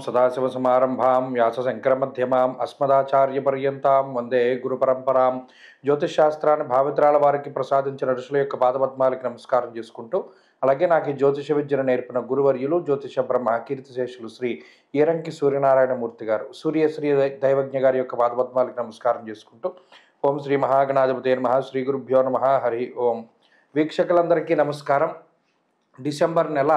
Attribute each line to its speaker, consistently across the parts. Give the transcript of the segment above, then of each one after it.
Speaker 1: సదాశివసమారంభాం వ్యాసశంకరమధ్యమాం అస్మదాచార్యపర్యంతాం వందే గురుపరంపరాం. జ్యోతిషశాస్త్రాన్ని భావితరాల వారికి ప్రసాదించిన ఋషుల యొక్క పాదపద్మాలకి నమస్కారం చేసుకుంటూ, అలాగే నాకు ఈ జ్యోతిష విద్యను నేర్పిన గురువర్యులు జ్యోతిష బ్రహ్మ కీర్తిశేషులు శ్రీ ఈరంకి సూర్యనారాయణమూర్తి గారు సూర్యశ్రీ దైవజ్ఞ గారి యొక్క పాదపద్మాలకి నమస్కారం చేసుకుంటూ, ఓం శ్రీ మహాగణాధిపతే నమః, శ్రీ గురుభ్యో నమః, హరి ఓం. వీక్షకులందరికీ నమస్కారం. డిసెంబర్ నెల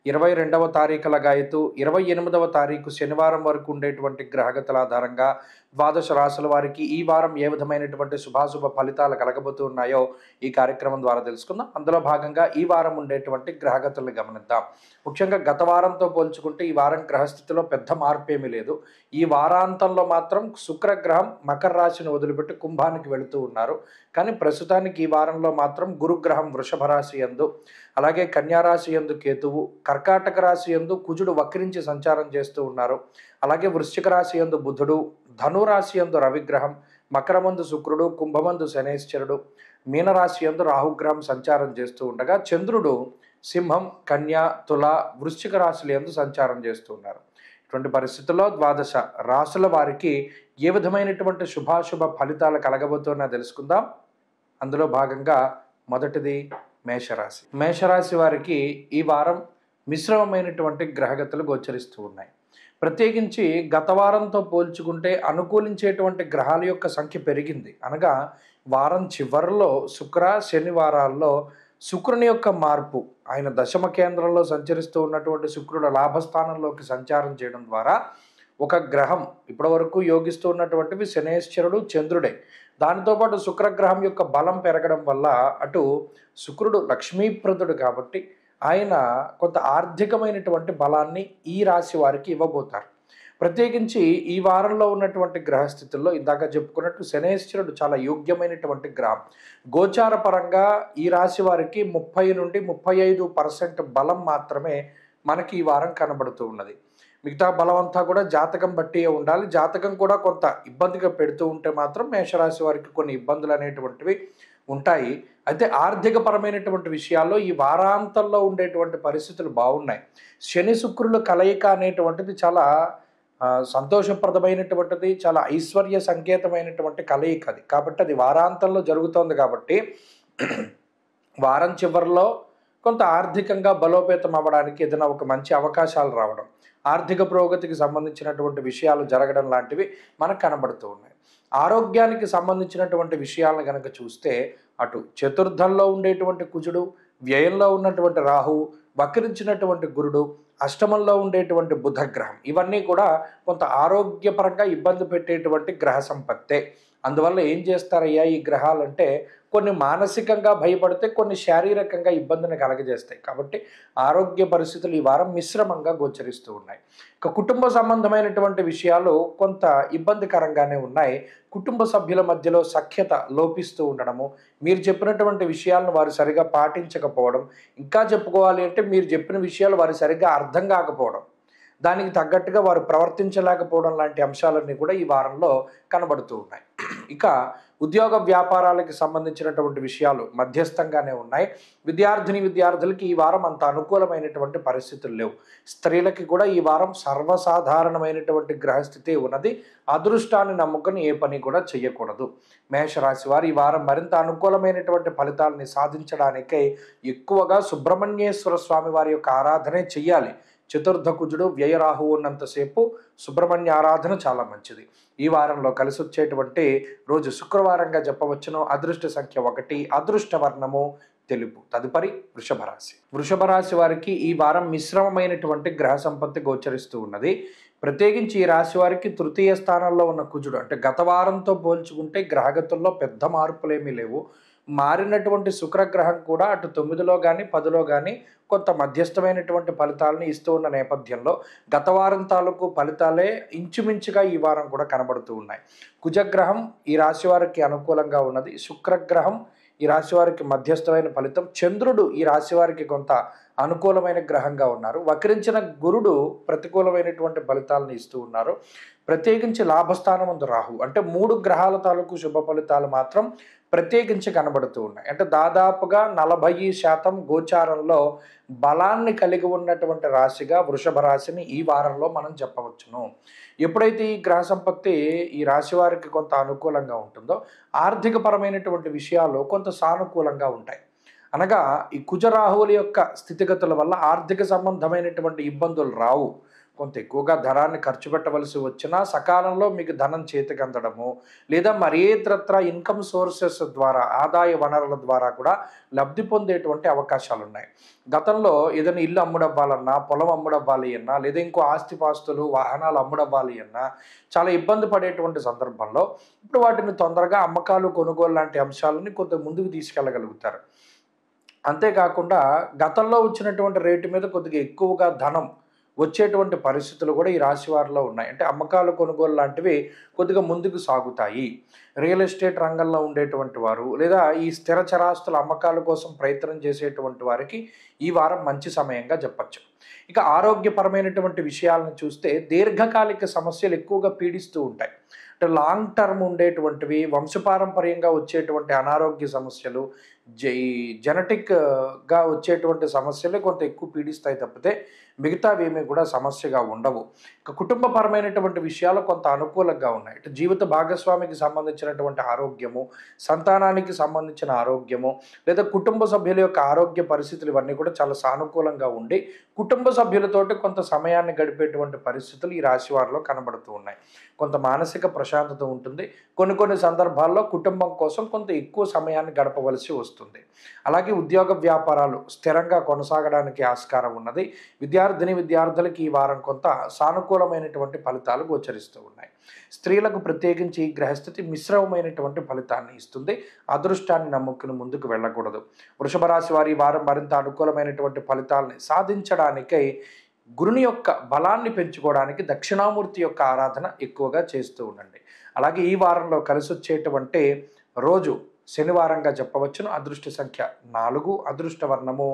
Speaker 1: 22వ తారీఖు లగాయతు 28వ తారీఖు శనివారం వరకు ఉండేటువంటి గ్రహగతుల ఆధారంగా ద్వాదశ రాశుల వారికి ఈ వారం ఏ విధమైనటువంటి శుభాశుభ ఫలితాలు కలగబోతూ ఉన్నాయో ఈ కార్యక్రమం ద్వారా తెలుసుకుందాం. అందులో భాగంగా ఈ వారం ఉండేటువంటి గ్రహగతులను గమనిద్దాం. ముఖ్యంగా గత వారంతో పోల్చుకుంటే ఈ వారం గ్రహస్థితిలో పెద్ద మార్పు ఏమీ లేదు. ఈ వారాంతంలో మాత్రం శుక్రగ్రహం మకర రాశిని వదిలిపెట్టి కుంభానికి వెళుతూ ఉన్నారు. కానీ ప్రస్తుతానికి ఈ వారంలో మాత్రం గురుగ్రహం వృషభ రాశి యందు, అలాగే కన్యారాశి యందు కేతువు, కర్కాటక రాశి యందు కుజుడు వక్రించి సంచారం చేస్తూ ఉన్నారు. అలాగే వృశ్చిక రాశి యందు బుధుడు, ధనురాశి యందు రవిగ్రహం, మకరమందు శుక్రుడు, కుంభమందు శనేశ్వరుడు, మీనరాశి యందు రాహుగ్రహం సంచారం చేస్తూ ఉండగా చంద్రుడు సింహం, కన్యా, తుల, వృశ్చిక రాశుల యందు సంచారం చేస్తూ ఉన్నారు. ఇటువంటి పరిస్థితుల్లో ద్వాదశ రాశుల వారికి ఏ విధమైనటువంటి శుభాశుభ ఫలితాలు కలగబోతున్నా తెలుసుకుందాం. అందులో భాగంగా మొదటిది మేషరాశి. మేషరాశి వారికి ఈ వారం మిశ్రమమైనటువంటి గ్రహగతులు గోచరిస్తూ ఉన్నాయి. ప్రత్యేకించి గత వారంతో పోల్చుకుంటే అనుకూలించేటువంటి గ్రహాల యొక్క సంఖ్య పెరిగింది. అనగా వారం చివరిలో శుక్ర శనివారాల్లో శుక్రుని యొక్క మార్పు, ఆయన దశమ కేంద్రంలో సంచరిస్తూ ఉన్నటువంటి శుక్రుడు లాభస్థానంలోకి సంచారం చేయడం ద్వారా ఒక గ్రహం ఇప్పటి వరకు యోగిస్తూ ఉన్నటువంటివి శనేశ్వరుడు, చంద్రుడే. దానితోపాటు శుక్రగ్రహం యొక్క బలం పెరగడం వల్ల అటు శుక్రుడు లక్ష్మీప్రదుడు కాబట్టి ఆయన కొంత ఆర్థికమైనటువంటి బలాన్ని ఈ రాశి వారికి ఇవ్వబోతారు. ప్రత్యేకించి ఈ వారంలో ఉన్నటువంటి గ్రహస్థితుల్లో ఇందాక చెప్పుకున్నట్టు శనేశ్వరుడు చాలా యోగ్యమైనటువంటి గ్రహం. గోచార పరంగా ఈ రాశి వారికి 30 నుండి 35% బలం మాత్రమే మనకి ఈ వారం కనబడుతూ ఉన్నది. మిగతా బలం అంతా కూడా జాతకం బట్టి ఉండాలి. జాతకం కూడా కొంత ఇబ్బందిగా పెడుతూ ఉంటే మాత్రం మేషరాశి వారికి కొన్ని ఇబ్బందులు అనేటువంటివి ఉంటాయి. అయితే ఆర్థిక పరమైనటువంటి విషయాల్లో ఈ వారాంతంలో ఉండేటువంటి పరిస్థితులు బాగున్నాయి. శని శుక్రుల కలయిక అనేటువంటిది చాలా సంతోషప్రదమైనటువంటిది, చాలా ఐశ్వర్య సంకేతమైనటువంటి కలయిక అది. కాబట్టి అది వారాంతంలో జరుగుతోంది కాబట్టి వారం చివరిలో కొంత ఆర్థికంగా బలోపేతం అవ్వడానికి ఏదైనా ఒక మంచి అవకాశాలు రావడం, ఆర్థిక పురోగతికి సంబంధించినటువంటి విషయాలు జరగడం లాంటివి మనకు కనబడుతూ ఉన్నాయి. ఆరోగ్యానికి సంబంధించినటువంటి విషయాలను కనుక చూస్తే అటు చతుర్థంలో ఉండేటువంటి కుజుడు, వ్యయంలో ఉన్నటువంటి రాహువు, వక్రించినటువంటి గురుడు, అష్టమంలో ఉండేటువంటి బుధగ్రహం, ఇవన్నీ కూడా కొంత ఆరోగ్యపరంగా ఇబ్బంది పెట్టేటువంటి గ్రహ సంపత్తే. అందువల్ల ఏం చేస్తారయ్యా ఈ గ్రహాలంటే కొన్ని మానసికంగా భయపడితే కొన్ని శారీరకంగా ఇబ్బందిని కలగజేస్తాయి. కాబట్టి ఆరోగ్య పరిస్థితులు ఈ వారం మిశ్రమంగా గోచరిస్తూ ఉన్నాయి. ఇక కుటుంబ సంబంధమైనటువంటి విషయాలు కొంత ఇబ్బందికరంగానే ఉన్నాయి. కుటుంబ సభ్యుల మధ్యలో సఖ్యత లోపిస్తూ ఉండడము, మీరు చెప్పినటువంటి విషయాలను వారు సరిగా పాటించకపోవడం, ఇంకా చెప్పుకోవాలి అంటే మీరు చెప్పిన విషయాలు వారు సరిగ్గా అర్థం కాకపోవడం, దానికి తగ్గట్టుగా వారు ప్రవర్తించలేకపోవడం లాంటి అంశాలన్నీ కూడా ఈ వారంలో కనబడుతూ ఉన్నాయి. ఇక ఉద్యోగ వ్యాపారాలకు సంబంధించినటువంటి విషయాలు మధ్యస్థంగానే ఉన్నాయి. విద్యార్థులకి ఈ వారం అంత అనుకూలమైనటువంటి పరిస్థితులు లేవు. స్త్రీలకి కూడా ఈ వారం సర్వసాధారణమైనటువంటి గ్రహస్థితి ఉన్నది. అదృష్టాన్ని నమ్ముకొని ఏ పని కూడా చేయకూడదు. మేషరాశి వారు ఈ వారం మరింత అనుకూలమైనటువంటి ఫలితాలని సాధించడానికై ఎక్కువగా సుబ్రహ్మణ్యేశ్వర స్వామి వారి యొక్క ఆరాధనే చెయ్యాలి. చతుర్థ కుజుడు వ్యయరాహు ఉన్నంతసేపు సుబ్రహ్మణ్య ఆరాధన చాలా మంచిది. ఈ వారంలో కలిసి వచ్చేటువంటి రోజు శుక్రవారంగా చెప్పవచ్చును. అదృష్ట సంఖ్య 1, అదృష్ట వర్ణము తెలుపు. తదుపరి వృషభ రాశి. వృషభ రాశి వారికి ఈ వారం మిశ్రమమైనటువంటి గ్రహ సంపత్తి గోచరిస్తూ ఉన్నది. ప్రత్యేకించి ఈ రాశి వారికి తృతీయ స్థానంలో ఉన్న కుజుడు, అంటే గత వారంతో పోల్చుకుంటే గ్రహగతుల్లో పెద్ద మార్పులేమీ లేవు. మారినటువంటి శుక్రగ్రహం కూడా అటు 9లో కానీ 10లో కానీ కొంత మధ్యస్థమైనటువంటి ఫలితాలను ఇస్తూ ఉన్న నేపథ్యంలో గత వారం తాలూకు ఫలితాలే ఇంచుమించుగా ఈ వారం కూడా కనబడుతూ ఉన్నాయి. కుజగ్రహం ఈ రాశి వారికి అనుకూలంగా ఉన్నది. శుక్రగ్రహం ఈ రాశి వారికి మధ్యస్థమైన ఫలితం. చంద్రుడు ఈ రాశి వారికి కొంత అనుకూలమైన గ్రహంగా ఉన్నారు. వక్రించిన గురుడు ప్రతికూలమైనటువంటి ఫలితాలను ఇస్తూ ఉన్నారు. ప్రత్యేకించి లాభస్థానం ఉంది రాహు, అంటే 3 గ్రహాల తాలూకు శుభ ఫలితాలు మాత్రం ప్రత్యేకించి కనబడుతూ ఉన్నాయి. అంటే దాదాపుగా 40% గోచారంలో బలాన్ని కలిగి ఉన్నటువంటి రాశిగా వృషభ రాశిని ఈ వారంలో మనం చెప్పవచ్చును. ఎప్పుడైతే ఈ గ్రహ సంపత్తి ఈ రాశి వారికి కొంత అనుకూలంగా ఉంటుందో, ఆర్థికపరమైనటువంటి విషయాలు కొంత సానుకూలంగా ఉంటాయి. అనగా ఈ కుజరాహువుల యొక్క స్థితిగతుల వల్ల ఆర్థిక సంబంధమైనటువంటి ఇబ్బందులు రావు. కొంత ఎక్కువగా ధనాన్ని ఖర్చు పెట్టవలసి వచ్చినా సకాలంలో మీకు ధనం చేతికందడము, లేదా మరేతరత్ర ఇన్కమ్ సోర్సెస్ ద్వారా ఆదాయ వనరుల ద్వారా కూడా లబ్ధి పొందేటువంటి అవకాశాలు ఉన్నాయి. గతంలో ఏదైనా ఇల్లు అమ్ముడవ్వాలన్నా, పొలం అమ్ముడవ్వాలి అన్నా, లేదా ఇంకో ఆస్తిపాస్తులు వాహనాలు అమ్ముడవ్వాలి అన్నా చాలా ఇబ్బంది పడేటువంటి సందర్భంలో ఇప్పుడు వాటిని తొందరగా అమ్మకాలు కొనుగోలు లాంటి అంశాలని కొంత ముందుకు తీసుకెళ్ళగలుగుతారు. అంతేకాకుండా గతంలో వచ్చినటువంటి రేటు మీద కొద్దిగా ఎక్కువగా ధనం వచ్చేటువంటి పరిస్థితులు కూడా ఈ రాశి వారిలో ఉన్నాయి. అంటే అమ్మకాలు కొనుగోలు లాంటివి కొద్దిగా ముందుకు సాగుతాయి. రియల్ ఎస్టేట్ రంగంలో ఉండేటువంటి వారు, లేదా ఈ స్థిర చరాస్తుల అమ్మకాల కోసం ప్రయత్నం చేసేటువంటి వారికి ఈ వారం మంచి సమయంగా చెప్పచ్చు. ఇక ఆరోగ్యపరమైనటువంటి విషయాలను చూస్తే దీర్ఘకాలిక సమస్యలు ఎక్కువగా పీడిస్తూ ఉంటాయి. అంటే లాంగ్ టర్మ్ ఉండేటువంటివి, వంశపారంపర్యంగా వచ్చేటువంటి అనారోగ్య సమస్యలు, జెనెటిక్గా వచ్చేటువంటి సమస్యలే కొంత ఎక్కువ పీడిస్తాయి తప్పితే మిగతావేమీ కూడా సమస్యగా ఉండవు. ఇక కుటుంబపరమైనటువంటి విషయాలు కొంత అనుకూలంగా ఉన్నాయి. ఇటు జీవిత భాగస్వామికి సంబంధించినటువంటి ఆరోగ్యము, సంతానానికి సంబంధించిన ఆరోగ్యము, లేదా కుటుంబ సభ్యుల యొక్క ఆరోగ్య పరిస్థితులు ఇవన్నీ కూడా చాలా సానుకూలంగా ఉండి కుటుంబ సభ్యులతోటి కొంత సమయాన్ని గడిపేటువంటి పరిస్థితులు ఈ రాశి వారిలో కనబడుతూ ఉన్నాయి. కొంత మానసిక ప్రశాంతత ఉంటుంది. కొన్ని సందర్భాల్లో కుటుంబం కోసం కొంత ఎక్కువ సమయాన్ని గడపవలసి వస్తుంది. అలాగే ఉద్యోగ వ్యాపారాలు స్థిరంగా కొనసాగడానికి ఆస్కారం ఉన్నది. విద్యార్థులకి ఈ వారం కొంత సానుకూలమైనటువంటి ఫలితాలు గోచరిస్తూ ఉన్నాయి. స్త్రీలకు ప్రత్యేకించి ఈ గ్రహస్థితి మిశ్రమమైనటువంటి ఫలితాన్ని ఇస్తుంది. అదృష్టాన్ని నమ్ముకుని ముందుకు వెళ్ళకూడదు. వృషభ రాశి వారి ఈ వారం మరింత అనుకూలమైనటువంటి ఫలితాలని సాధించడానికై గురుని యొక్క బలాన్ని పెంచుకోవడానికి దక్షిణామూర్తి యొక్క ఆరాధన ఎక్కువగా చేస్తూ ఉండండి. అలాగే ఈ వారంలో కలిసి వచ్చేటువంటి రోజు శనివారంగా చెప్పవచ్చును. అదృష్ట సంఖ్య 4, అదృష్ట వర్ణము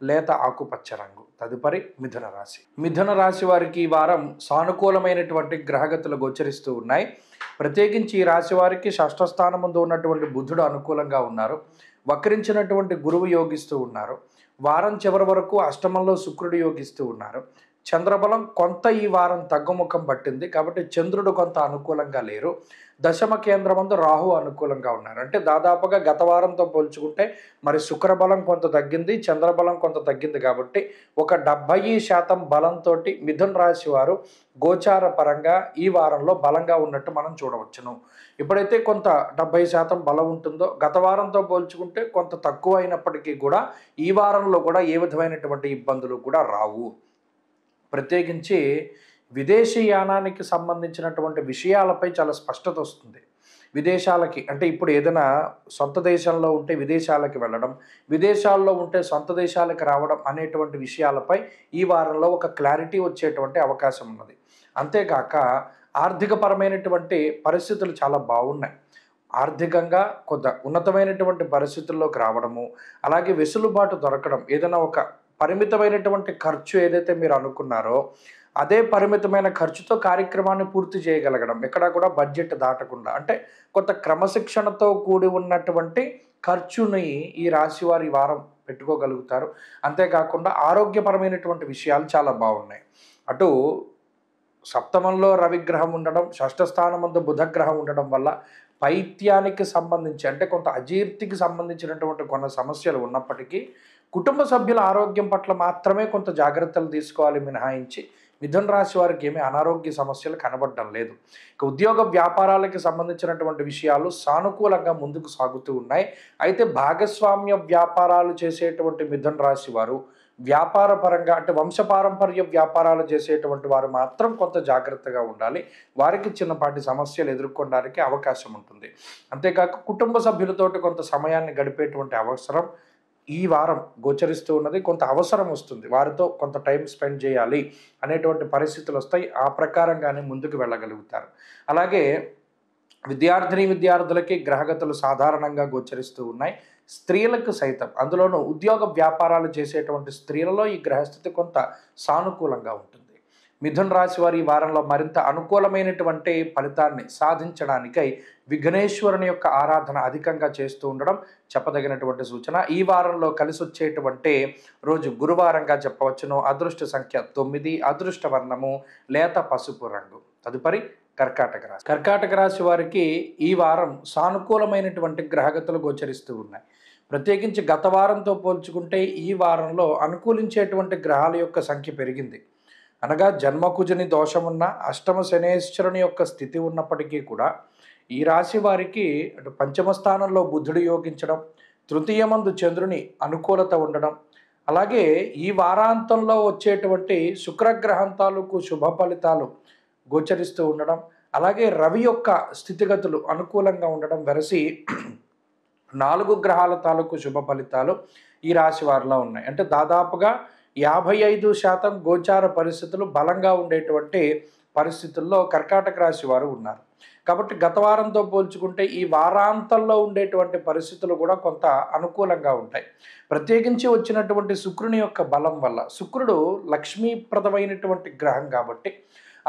Speaker 1: లేత ఆకుపచ్చ రంగు. తదుపరి మిథున రాశి. మిథున రాశి వారికి ఈ వారం సానుకూలమైనటువంటి గ్రహగతులు గోచరిస్తూ ఉన్నాయి. ప్రత్యేకించి ఈ రాశి వారికి షష్ఠ స్థానం ముందు ఉన్నటువంటి బుధుడు అనుకూలంగా ఉన్నారు. వక్రించినటువంటి గురువు యోగిస్తూ ఉన్నారు. వారం చివరి వరకు అష్టమంలో శుక్రుడు యోగిస్తూ ఉన్నారు. చంద్రబలం కొంత ఈ వారం తగ్గుముఖం పట్టింది కాబట్టి చంద్రుడు కొంత అనుకూలంగా లేరు. దశమ కేంద్రమందు రాహు అనుకూలంగా ఉన్నారు. అంటే దాదాపుగా గత వారంతో పోల్చుకుంటే మరి శుక్రబలం కొంత తగ్గింది, చంద్రబలం కొంత తగ్గింది కాబట్టి ఒక 70% బలంతో మిథున రాశి వారు గోచార పరంగా ఈ వారంలో బలంగా ఉన్నట్టు మనం చూడవచ్చును. ఎప్పుడైతే కొంత 70% బలం ఉంటుందో గత వారంతో పోల్చుకుంటే కొంత తక్కువ అయినప్పటికీ కూడా ఈ వారంలో కూడా ఏ విధమైనటువంటి ఇబ్బందులు కూడా రావు. ప్రత్యేకించి విదేశీయానానికి సంబంధించినటువంటి విషయాలపై చాలా స్పష్టత వస్తుంది. విదేశాలకి అంటే ఇప్పుడు ఏదైనా సొంత దేశంలో ఉంటే విదేశాలకి వెళ్ళడం, విదేశాల్లో ఉంటే సొంత దేశాలకు రావడం అనేటువంటి విషయాలపై ఈ వారంలో ఒక క్లారిటీ వచ్చేటువంటి అవకాశం ఉన్నది. అంతేకాక ఆర్థికపరమైనటువంటి పరిస్థితులు చాలా బాగున్నాయి. ఆర్థికంగా కొంత ఉన్నతమైనటువంటి పరిస్థితుల్లోకి రావడము, అలాగే వెసులుబాటు దొరకడం, ఏదైనా ఒక పరిమితమైనటువంటి ఖర్చు ఏదైతే మీరు అనుకున్నారో అదే పరిమితమైన ఖర్చుతో కార్యక్రమాన్ని పూర్తి చేయగలగడం, ఎక్కడా కూడా బడ్జెట్ దాటకుండా, అంటే కొంత క్రమశిక్షణతో కూడి ఉన్నటువంటి ఖర్చుని ఈ రాశి వారి వారం పెట్టుకోగలుగుతారు. అంతేకాకుండా ఆరోగ్యపరమైనటువంటి విషయాలు చాలా బాగున్నాయి. అటు సప్తమంలో రవిగ్రహం ఉండడం, షష్ఠ స్థానమందు బుధగ్రహం ఉండడం వల్ల పైత్యానికి సంబంధించి అంటే కొంత అజీర్తికి సంబంధించినటువంటి కొన్ని సమస్యలు ఉన్నప్పటికీ కుటుంబ సభ్యుల ఆరోగ్యం పట్ల మాత్రమే కొంత జాగ్రత్తలు తీసుకోవాలి మినహాయించి మిథున రాశి వారికి ఏమీ అనారోగ్య సమస్యలు కనబడడం లేదు. ఇక ఉద్యోగ వ్యాపారాలకి సంబంధించినటువంటి విషయాలు సానుకూలంగా ముందుకు సాగుతూ ఉన్నాయి. అయితే భాగస్వామ్య వ్యాపారాలు చేసేటువంటి మిథున రాశి వారు వ్యాపార పరంగా అంటే వంశపారంపర్య వ్యాపారాలు చేసేటువంటి వారు మాత్రం కొంత జాగ్రత్తగా ఉండాలి. వారికి చిన్నపాటి సమస్యలు ఎదుర్కొనడానికి అవకాశం ఉంటుంది. అంతేకాక కుటుంబ సభ్యులతోటి కొంత సమయాన్ని గడిపేటువంటి అవసరం ఈ వారం గోచరిస్తూ ఉన్నది. కొంత అవసరం వస్తుంది, వారితో కొంత టైం స్పెండ్ చేయాలి అనేటువంటి పరిస్థితులు వస్తాయి. ఆ ప్రకారంగానే ముందుకు వెళ్ళగలుగుతారు. అలాగే విద్యార్థులకి గ్రహగతులు సాధారణంగా గోచరిస్తూ ఉన్నాయి. స్త్రీలకు సైతం, అందులోనూ ఉద్యోగ వ్యాపారాలు చేసేటువంటి స్త్రీలలో ఈ గ్రహస్థితి కొంత సానుకూలంగా ఉంటుంది. మిథున రాశి వారి ఈ వారంలో మరింత అనుకూలమైనటువంటి ఫలితాన్ని సాధించడానికై విఘ్నేశ్వరుని యొక్క ఆరాధన అధికంగా చేస్తూ ఉండడం చెప్పదగినటువంటి సూచన. ఈ వారంలో కలిసి వచ్చేటువంటి రోజు గురువారంగా చెప్పవచ్చును. అదృష్ట సంఖ్య 9, అదృష్ట వర్ణము లేత పసుపు రంగు. తదుపరి కర్కాటక రాశి. కర్కాటక రాశి వారికి ఈ వారం సానుకూలమైనటువంటి గ్రహగతులు గోచరిస్తూ ఉన్నాయి. ప్రత్యేకించి గత వారంతో పోల్చుకుంటే ఈ వారంలో అనుకూలించేటువంటి గ్రహాల యొక్క సంఖ్య పెరిగింది. అనగా జన్మకుజుని దోషమున్న అష్టమ శనేశ్వరుని యొక్క స్థితి ఉన్నప్పటికీ కూడా ఈ రాశి వారికి అటు పంచమ స్థానంలో బుధుడు యోగించడం, తృతీయమందు చంద్రుని అనుకూలత ఉండడం, అలాగే ఈ వారాంతంలో వచ్చేటువంటి శుక్రగ్రహం తాలూకు శుభ ఫలితాలు గోచరిస్తూ ఉండడం, అలాగే రవి యొక్క స్థితిగతులు అనుకూలంగా ఉండడం వెరసి 4 గ్రహాల తాలూకు శుభ ఫలితాలు ఈ రాశి వారిలో ఉన్నాయి. అంటే దాదాపుగా 55% గోచార పరిస్థితులు బలంగా ఉండేటువంటి పరిస్థితుల్లో కర్కాటక రాశి వారు ఉన్నారు. కాబట్టి గత వారంతో పోల్చుకుంటే ఈ వారాంతంలో ఉండేటువంటి పరిస్థితులు కూడా కొంత అనుకూలంగా ఉంటాయి. ప్రత్యేకించి వచ్చినటువంటి శుక్రుని యొక్క బలం వల్ల, శుక్రుడు లక్ష్మీప్రదమైనటువంటి గ్రహం కాబట్టి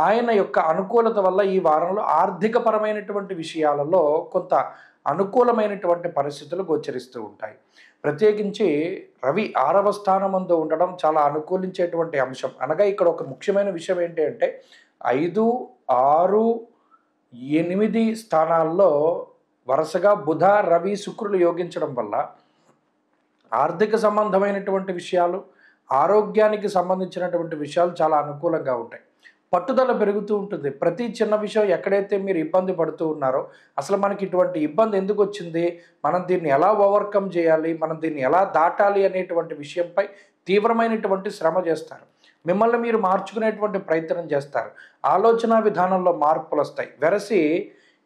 Speaker 1: ఆయన యొక్క అనుకూలత వల్ల ఈ వారంలో ఆర్థికపరమైనటువంటి విషయాలలో కొంత అనుకూలమైనటువంటి పరిస్థితులు గోచరిస్తూ ఉంటాయి. ప్రత్యేకించి రవి 6వ స్థానమందు ఉండడం చాలా అనుకూలించేటువంటి అంశం. అనగా ఇక్కడ ఒక ముఖ్యమైన విషయం ఏంటి అంటే 5, 6, 8 స్థానాల్లో వరుసగా బుధ, రవి, శుక్రులు యోగించడం వల్ల ఆర్థిక సంబంధమైనటువంటి విషయాలు, ఆరోగ్యానికి సంబంధించినటువంటి విషయాలు చాలా అనుకూలంగా ఉంటాయి. పట్టుదల పెరుగుతూ ఉంటుంది. ప్రతి చిన్న విషయం ఎక్కడైతే మీరు ఇబ్బంది పడుతూ ఉన్నారో, అసలు మనకి ఇటువంటి ఇబ్బంది ఎందుకు వచ్చింది, మనం దీన్ని ఎలా ఓవర్కమ్ చేయాలి, మనం దీన్ని ఎలా దాటాలి అనేటువంటి విషయంపై తీవ్రమైనటువంటి శ్రమ చేస్తారు. మిమ్మల్ని మీరు మార్చుకునేటువంటి ప్రయత్నం చేస్తారు. ఆలోచన విధానంలో మార్పులు వస్తాయి. వెరసి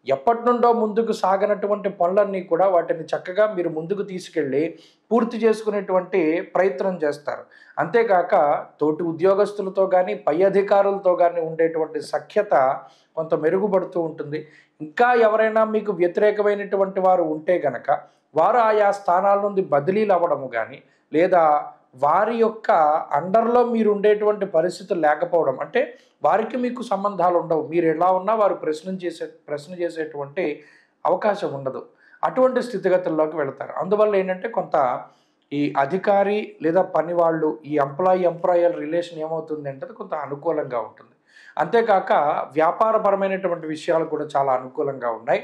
Speaker 1: ఎప్పటి నుండో ముందుకు సాగనటువంటి పనులన్నీ కూడా వాటిని చక్కగా మీరు ముందుకు తీసుకెళ్ళి పూర్తి చేసుకునేటువంటి ప్రయత్నం చేస్తారు. అంతేకాక తోటి ఉద్యోగస్తులతో కానీ పై అధికారులతో కానీ ఉండేటువంటి సఖ్యత కొంత మెరుగుపడుతూ ఉంటుంది. ఇంకా ఎవరైనా మీకు వ్యతిరేకమైనటువంటి వారు ఉంటే గనక వారు ఆయా స్థానాల నుండి బదిలీలు అవ్వడము కానీ, లేదా వారి యొక్క అండర్లో మీరు ఉండేటువంటి పరిస్థితులు లేకపోవడం, అంటే వారికి మీకు సంబంధాలు ఉండవు, మీరు ఎలా ఉన్నా వారు ప్రశ్న చేసేటువంటి అవకాశం ఉండదు. అటువంటి స్థితిగతుల్లోకి వెళతారు. అందువల్ల ఏంటంటే కొంత ఈ అధికారి లేదా పని వాళ్ళు, ఈ ఎంప్లాయర్ రిలేషన్ ఏమవుతుంది అంటే కొంత అనుకూలంగా ఉంటుంది. అంతేకాక వ్యాపారపరమైనటువంటి విషయాలు కూడా చాలా అనుకూలంగా ఉన్నాయి.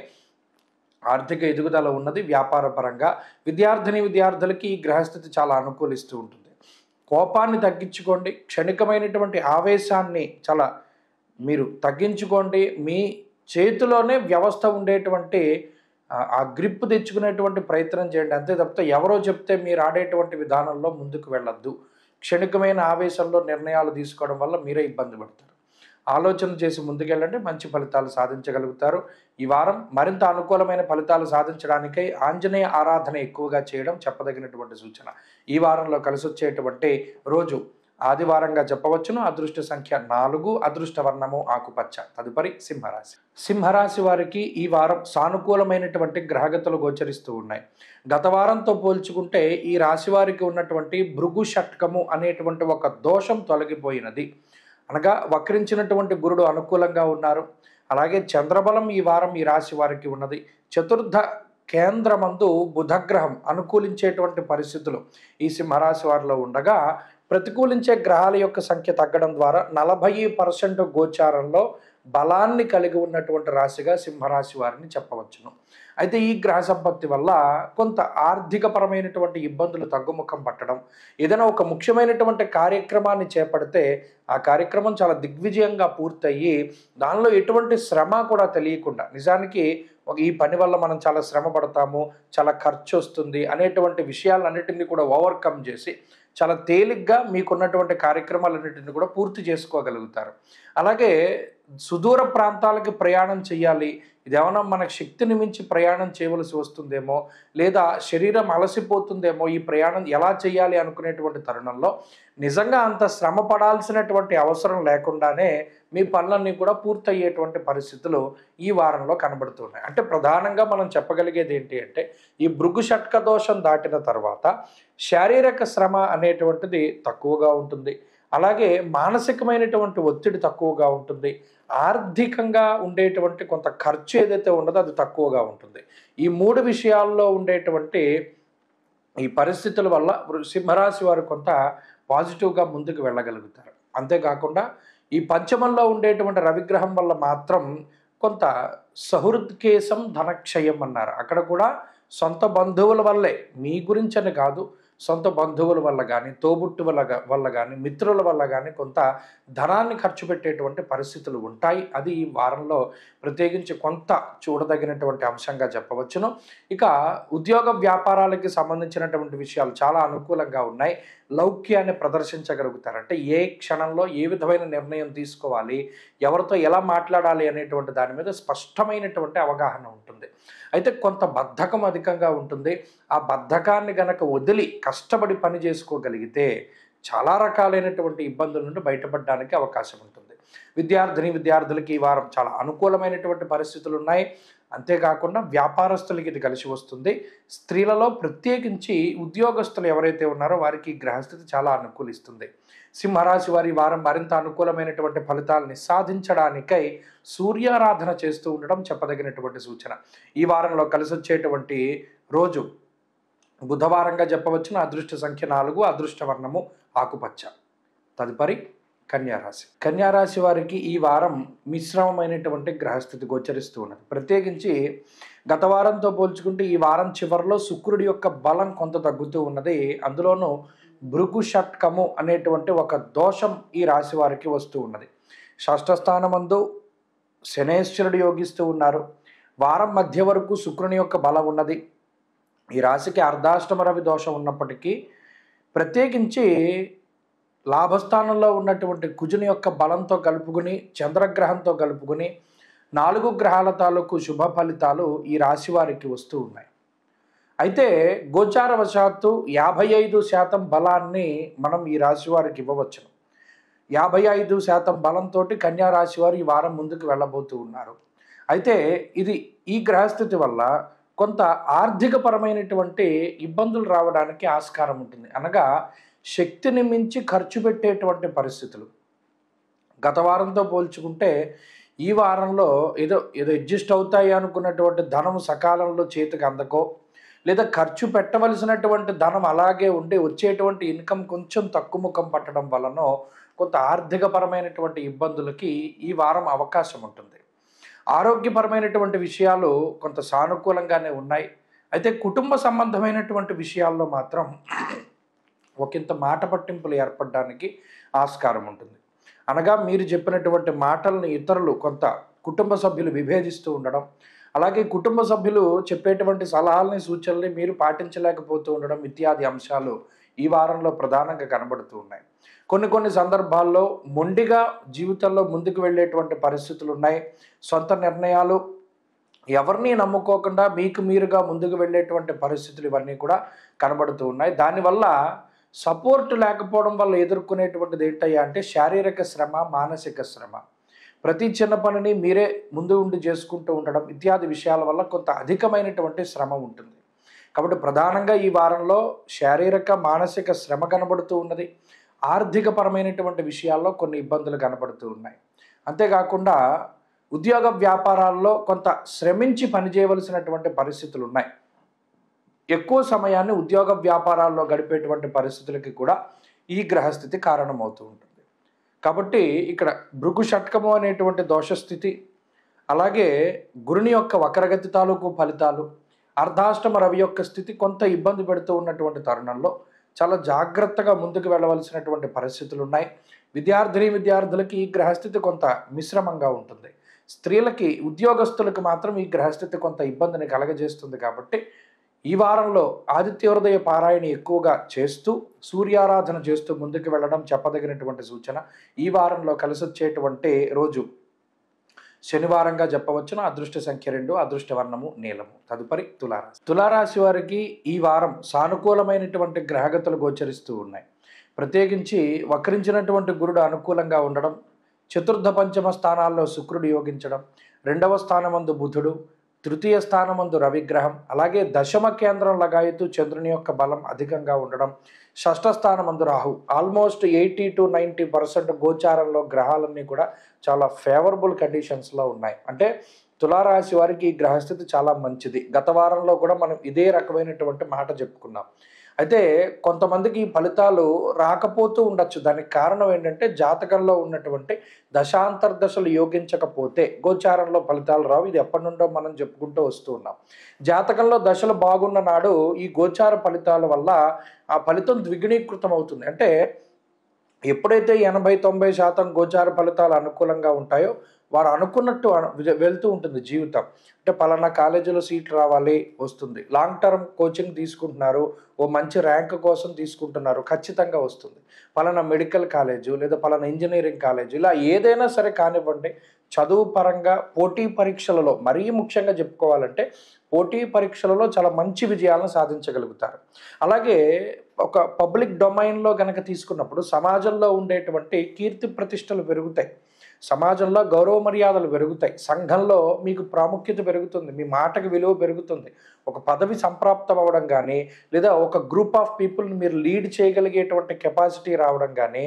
Speaker 1: ఆర్థిక ఎదుగుదల ఉన్నది వ్యాపారపరంగా. విద్యార్థులకి ఈ గ్రహస్థితి చాలా అనుకూలిస్తూ ఉంటుంది. కోపాన్ని తగ్గించుకోండి. క్షణికమైనటువంటి ఆవేశాన్ని చాలా మీరు తగ్గించుకోండి. మీ చేతిలోనే వ్యవస్థ ఉండేటువంటి ఆ గ్రిప్ తెచ్చుకునేటువంటి ప్రయత్నం చేయండి. అంతే తప్పితే ఎవరో చెప్తే మీరు ఆడేటువంటి విధానంలో ముందుకు వెళ్ళొద్దు. క్షణికమైన ఆవేశంలో నిర్ణయాలు తీసుకోవడం వల్ల మీరే ఇబ్బంది పడతారు. ఆలోచన చేసి ముందుకెళ్ళండి, మంచి ఫలితాలు సాధించగలుగుతారు. ఈ వారం మరింత అనుకూలమైన ఫలితాలు సాధించడానికై ఆంజనేయ ఆరాధన ఎక్కువగా చేయడం చెప్పదగినటువంటి సూచన. ఈ వారంలో కలిసి వచ్చేటువంటి రోజు ఆదివారంగా చెప్పవచ్చును. అదృష్ట సంఖ్య 4, అదృష్ట వర్ణము ఆకుపచ్చ. తదుపరి సింహరాశి. సింహరాశి వారికి ఈ వారం సానుకూలమైనటువంటి గ్రహగతులు గోచరిస్తూ ఉన్నాయి. గత వారంతో పోల్చుకుంటే ఈ రాశి వారికి ఉన్నటువంటి భృగు షట్కము అనేటువంటి ఒక దోషం తొలగిపోయినది. అనగా వక్రించినటువంటి గురుడు అనుకూలంగా ఉన్నారు. అలాగే చంద్రబలం ఈ వారం ఈ రాశి వారికి ఉన్నది. చతుర్థ కేంద్రమందు బుధగ్రహం అనుకూలించేటువంటి పరిస్థితులు ఈ సింహరాశి వారిలో ఉండగా, ప్రతికూలించే గ్రహాల యొక్క సంఖ్య తగ్గడం ద్వారా 40% గోచారంలో బలాన్ని కలిగి ఉన్నటువంటి రాశిగా సింహరాశి వారిని చెప్పవచ్చును. అయితే ఈ గ్రహ సంపత్తి వల్ల కొంత ఆర్థికపరమైనటువంటి ఇబ్బందులు తగ్గుముఖం పట్టడం, ఏదైనా ఒక ముఖ్యమైనటువంటి కార్యక్రమాన్ని చేపడితే ఆ కార్యక్రమం చాలా దిగ్విజయంగా పూర్తయ్యి దానిలో ఎటువంటి శ్రమ కూడా తెలియకుండా, నిజానికి ఈ పని వల్ల మనం చాలా శ్రమ పడతాము, చాలా ఖర్చు వస్తుంది అనేటువంటి విషయాలన్నిటిని కూడా ఓవర్కమ్ చేసి చాలా తేలిగ్గా మీకున్నటువంటి కార్యక్రమాలన్నింటినీ కూడా పూర్తి చేసుకోగలుగుతారు. అలాగే సుదూర ప్రాంతాలకి ప్రయాణం చేయాలి, ఇదేమన్నా మనకు శక్తిని మించి ప్రయాణం చేయవలసి వస్తుందేమో, లేదా శరీరం అలసిపోతుందేమో, ఈ ప్రయాణం ఎలా చేయాలి అనుకునేటువంటి తరుణంలో నిజంగా అంత శ్రమ పడాల్సినటువంటి అవసరం లేకుండానే మీ పనులన్నీ కూడా పూర్తయ్యేటువంటి పరిస్థితులు ఈ వారంలో కనబడుతున్నాయి. అంటే ప్రధానంగా మనం చెప్పగలిగేది ఏంటి అంటే, ఈ భృగు షట్క దోషం దాటిన తర్వాత శారీరక శ్రమ అనేటువంటిది తక్కువగా ఉంటుంది. అలాగే మానసికమైనటువంటి ఒత్తిడి తక్కువగా ఉంటుంది. ఆర్థికంగా ఉండేటువంటి కొంత ఖర్చు ఏదైతే ఉన్నదో అది తక్కువగా ఉంటుంది. ఈ 3 విషయాల్లో ఉండేటువంటి ఈ పరిస్థితుల వల్ల సింహరాశి వారు కొంత పాజిటివ్‌గా ముందుకు వెళ్ళగలుగుతారు. అంతేకాకుండా ఈ పంచమంలో ఉండేటువంటి రవిగ్రహం వల్ల మాత్రం కొంత సహృద్కేశం ధనక్షయం అన్నారు. అక్కడ కూడా సొంత బంధువుల వల్లే, మీ గురించని కాదు, సొంత బంధువుల వల్ల గానీ, తోబుట్టువుల వల్ల గానీ, మిత్రుల వల్ల గానీ కొంత ధనాన్ని ఖర్చు పెట్టేటువంటి పరిస్థితులు ఉంటాయి. అది ఈ వారంలో ప్రత్యేకించి కొంత చూడదగినటువంటి అంశంగా చెప్పవచ్చును. ఇక ఉద్యోగ వ్యాపారాలకి సంబంధించినటువంటి విషయాలు చాలా అనుకూలంగా ఉన్నాయి. లౌక్యాన్ని ప్రదర్శించగలుగుతారు. అంటే ఏ క్షణంలో ఏ విధమైన నిర్ణయం తీసుకోవాలి, ఎవరితో ఎలా మాట్లాడాలి అనేటువంటి దాని మీద స్పష్టమైనటువంటి అవగాహన ఉంటుంది. అయితే కొంత బద్ధకం అధికంగా ఉంటుంది. ఆ బద్ధకాన్ని గనక వదిలి కష్టపడి పని చేసుకోగలిగితే చాలా రకాలైనటువంటి ఇబ్బందుల నుండి బయటపడడానికి అవకాశం ఉంటుంది. విద్యార్థులకి ఈ వారం చాలా అనుకూలమైనటువంటి పరిస్థితులు ఉన్నాయి. అంతేకాకుండా వ్యాపారస్తులకి ఇది కలిసి వస్తుంది. స్త్రీలలో ప్రత్యేకించి ఉద్యోగస్తులు ఎవరైతే ఉన్నారో వారికి ఈ గ్రహస్థితి చాలా అనుకూలిస్తుంది. సింహరాశి వారి వారం మరింత అనుకూలమైనటువంటి ఫలితాలని సాధించడానికై సూర్యారాధన చేస్తూ ఉండడం చెప్పదగినటువంటి సూచన. ఈ వారంలో కలిసి వచ్చేటువంటి రోజు బుధవారంగా చెప్పవచ్చును. అదృష్ట సంఖ్య 4, అదృష్ట వర్ణము ఆకుపచ్చ. తదుపరి కన్యారాశి. కన్యారాశి వారికి ఈ వారం మిశ్రమమైనటువంటి గ్రహస్థితి గోచరిస్తూ ఉన్నది. ప్రత్యేకించి గత వారంతో పోల్చుకుంటే ఈ వారం చివరిలో శుక్రుడి యొక్క బలం కొంత తగ్గుతూ ఉన్నది. అందులోనూ భృగు షట్కము అనేటువంటి ఒక దోషం ఈ రాశి వారికి వస్తూ ఉన్నది. షష్ఠస్థానమందు శనేశ్వరుడు యోగిస్తూ ఉన్నారు. వారం మధ్య వరకు శుక్రుని యొక్క బలం ఉన్నది. ఈ రాశికి అర్ధాష్టమ రవి దోషం ఉన్నప్పటికీ ప్రత్యేకించి లాభస్థానంలో ఉన్నటువంటి కుజుని యొక్క బలంతో కలుపుకుని, చంద్రగ్రహంతో కలుపుకుని 4 గ్రహాల తాలూకు శుభ ఫలితాలు ఈ రాశి వారికి వస్తూ ఉన్నాయి. అయితే గోచారవశాత్తు 55% బలాన్ని మనం ఈ రాశి వారికి ఇవ్వవచ్చును. 55% బలంతో కన్యా రాశి వారు ఈ వారం ముందుకు వెళ్ళబోతూ ఉన్నారు. అయితే ఈ గ్రహస్థితి వల్ల కొంత ఆర్థికపరమైనటువంటి ఇబ్బందులు రావడానికి ఆస్కారం ఉంటుంది. అనగా శక్తిని మించి ఖర్చు పెట్టేటువంటి పరిస్థితులు. గత వారంతో పోల్చుకుంటే ఈ వారంలో ఏదో అడ్జస్ట్ అవుతాయి అనుకున్నటువంటి ధనం సకాలంలో చేతికి అందకో, లేదా ఖర్చు పెట్టవలసినటువంటి ధనం అలాగే ఉండి వచ్చేటువంటి ఇన్కమ్ కొంచెం తక్కువ ముఖం పట్టడం వలనో కొంత ఆర్థికపరమైనటువంటి ఇబ్బందులకి ఈ వారం అవకాశం ఉంటుంది. ఆరోగ్యపరమైనటువంటి విషయాలు కొంత సానుకూలంగానే ఉన్నాయి. అయితే కుటుంబ సంబంధమైనటువంటి విషయాల్లో మాత్రం ఒకంత మాట పట్టింపులు ఏర్పడడానికి ఆస్కారం ఉంటుంది. అనగా మీరు చెప్పినటువంటి మాటలను ఇతరులు కొంత కుటుంబ సభ్యులు విభేదిస్తూ ఉండడం, అలాగే కుటుంబ సభ్యులు చెప్పేటువంటి సలహాలని సూచనల్ని మీరు పాటించలేకపోతూ ఉండడం ఇత్యాది అంశాలు ఈ వారంలో ప్రధానంగా కనబడుతూ ఉన్నాయి. కొన్ని సందర్భాల్లో మొండిగా జీవితంలో ముందుకు వెళ్ళేటువంటి పరిస్థితులు ఉన్నాయి. సొంత నిర్ణయాలు ఎవరిని నమ్ముకోకుండా మీకు మీరుగా ముందుకు వెళ్ళేటువంటి పరిస్థితులు ఇవన్నీ కూడా కనబడుతూ ఉన్నాయి. దానివల్ల సపోర్ట్ లేకపోవడం వల్ల ఎదుర్కొనేటువంటిది ఏంటయ్యా అంటే శారీరక శ్రమ, మానసిక శ్రమ. ప్రతి చిన్న పనిని మీరే ముందు ఉండి చేసుకుంటూ ఉండడం ఇత్యాది విషయాల వల్ల కొంత అధికమైనటువంటి శ్రమ ఉంటుంది. కాబట్టి ప్రధానంగా ఈ వారంలో శారీరక, మానసిక శ్రమ కనబడుతూ ఉన్నది. ఆర్థికపరమైనటువంటి విషయాల్లో కొన్ని ఇబ్బందులు కనబడుతూ ఉన్నాయి. అంతేకాకుండా ఉద్యోగ వ్యాపారాల్లో కొంత శ్రమించి పనిచేయవలసినటువంటి పరిస్థితులు ఉన్నాయి. ఎక్కువ సమయాన్ని ఉద్యోగ వ్యాపారాల్లో గడిపేటువంటి పరిస్థితులకి కూడా ఈ గ్రహస్థితి కారణమవుతూ ఉంటుంది. కాబట్టి ఇక్కడ భృగు షట్కము అనేటువంటి దోషస్థితి, అలాగే గురుని యొక్క వక్రగతి తాలూకు ఫలితాలు, అర్ధాష్టమ రవి యొక్క స్థితి కొంత ఇబ్బంది పెడుతూ ఉన్నటువంటి తరుణంలో చాలా జాగ్రత్తగా ముందుకు వెళ్ళవలసినటువంటి పరిస్థితులు ఉన్నాయి. విద్యార్థులకి ఈ గ్రహస్థితి కొంత మిశ్రమంగా ఉంటుంది. స్త్రీలకి, ఉద్యోగస్తులకు మాత్రం ఈ గ్రహస్థితి కొంత ఇబ్బందిని కలగజేస్తుంది. కాబట్టి ఈ వారంలో ఆదిత్యోదయ పారాయణ ఎక్కువగా చేస్తూ, సూర్యారాధన చేస్తూ ముందుకు వెళ్ళడం చెప్పదగినటువంటి సూచన. ఈ వారంలో కలిసి వచ్చేటువంటి రోజు శనివారంగా చెప్పవచ్చున. అదృష్ట సంఖ్య 2, అదృష్ట వర్ణము నీలము. తదుపరి తులారాశి. తులారాశి వారికి ఈ వారం సానుకూలమైనటువంటి గ్రహగతులు గోచరిస్తూ ఉన్నాయి. ప్రత్యేకించి వక్రించినటువంటి గురుడు అనుకూలంగా ఉండడం, చతుర్థ పంచమ స్థానాల్లో శుక్రుడు యోగించడం, 2వ స్థానమందు బుధుడు, తృతీయ స్థానమందు రవిగ్రహం, అలాగే దశమ కేంద్రం లగాయతు చంద్రుని యొక్క బలం అధికంగా ఉండడం, షష్ఠ స్థానమందు రాహు. ఆల్మోస్ట్ 80-90% గోచారంలో గ్రహాలన్నీ కూడా చాలా ఫేవరబుల్ కండిషన్స్లో ఉన్నాయి. అంటే తులారాశి వారికి ఈ గ్రహస్థితి చాలా మంచిది. గత వారంలో కూడా మనం ఇదే రకమైనటువంటి మాట చెప్పుకున్నాం. అయితే కొంతమందికి ఈ ఫలితాలు రాకపోతూ ఉండొచ్చు. దానికి కారణం ఏంటంటే జాతకంలో ఉన్నటువంటి దశాంతర్దశలు యోగించకపోతే గోచారంలో ఫలితాలు రావు. ఇది ఎప్పటి నుండో మనం చెప్పుకుంటూ వస్తూ ఉన్నాం. జాతకంలో దశలు బాగున్న నాడు ఈ గోచార ఫలితాల వల్ల ఆ ఫలితం ద్విగుణీకృతం అవుతుంది. అంటే ఎప్పుడైతే 80-90% గోచార ఫలితాలు అనుకూలంగా ఉంటాయో వారు అనుకున్నట్టు వెళ్తూ ఉంటుంది జీవితం. అంటే పలానా కాలేజీలో సీట్ రావాలి, వస్తుంది. లాంగ్ టర్మ్ కోచింగ్ తీసుకుంటున్నారు, ఓ మంచి ర్యాంక్ కోసం తీసుకుంటున్నారు, ఖచ్చితంగా వస్తుంది. పలానా మెడికల్ కాలేజు లేదా పలానా ఇంజనీరింగ్ కాలేజు, ఇలా ఏదైనా సరే కానివ్వండి, చదువు పరంగా పోటీ పరీక్షలలో మరీ ముఖ్యంగా చెప్పుకోవాలంటే పోటీ పరీక్షలలో చాలా మంచి విజయాలను సాధించగలుగుతారు. అలాగే ఒక పబ్లిక్ డొమైన్లో గనక తీసుకున్నప్పుడు సమాజంలో ఉండేటువంటి కీర్తి ప్రతిష్టలు పెరుగుతాయి, సమాజంలో గౌరవ మర్యాదలు పెరుగుతాయి, సంఘంలో మీకు ప్రాముఖ్యత పెరుగుతుంది, మీ మాటకి విలువ పెరుగుతుంది, ఒక పదవి సంప్రాప్తం అవ్వడం కానీ, లేదా ఒక గ్రూప్ ఆఫ్ పీపుల్ని మీరు లీడ్ చేయగలిగేటువంటి కెపాసిటీ రావడం కానీ,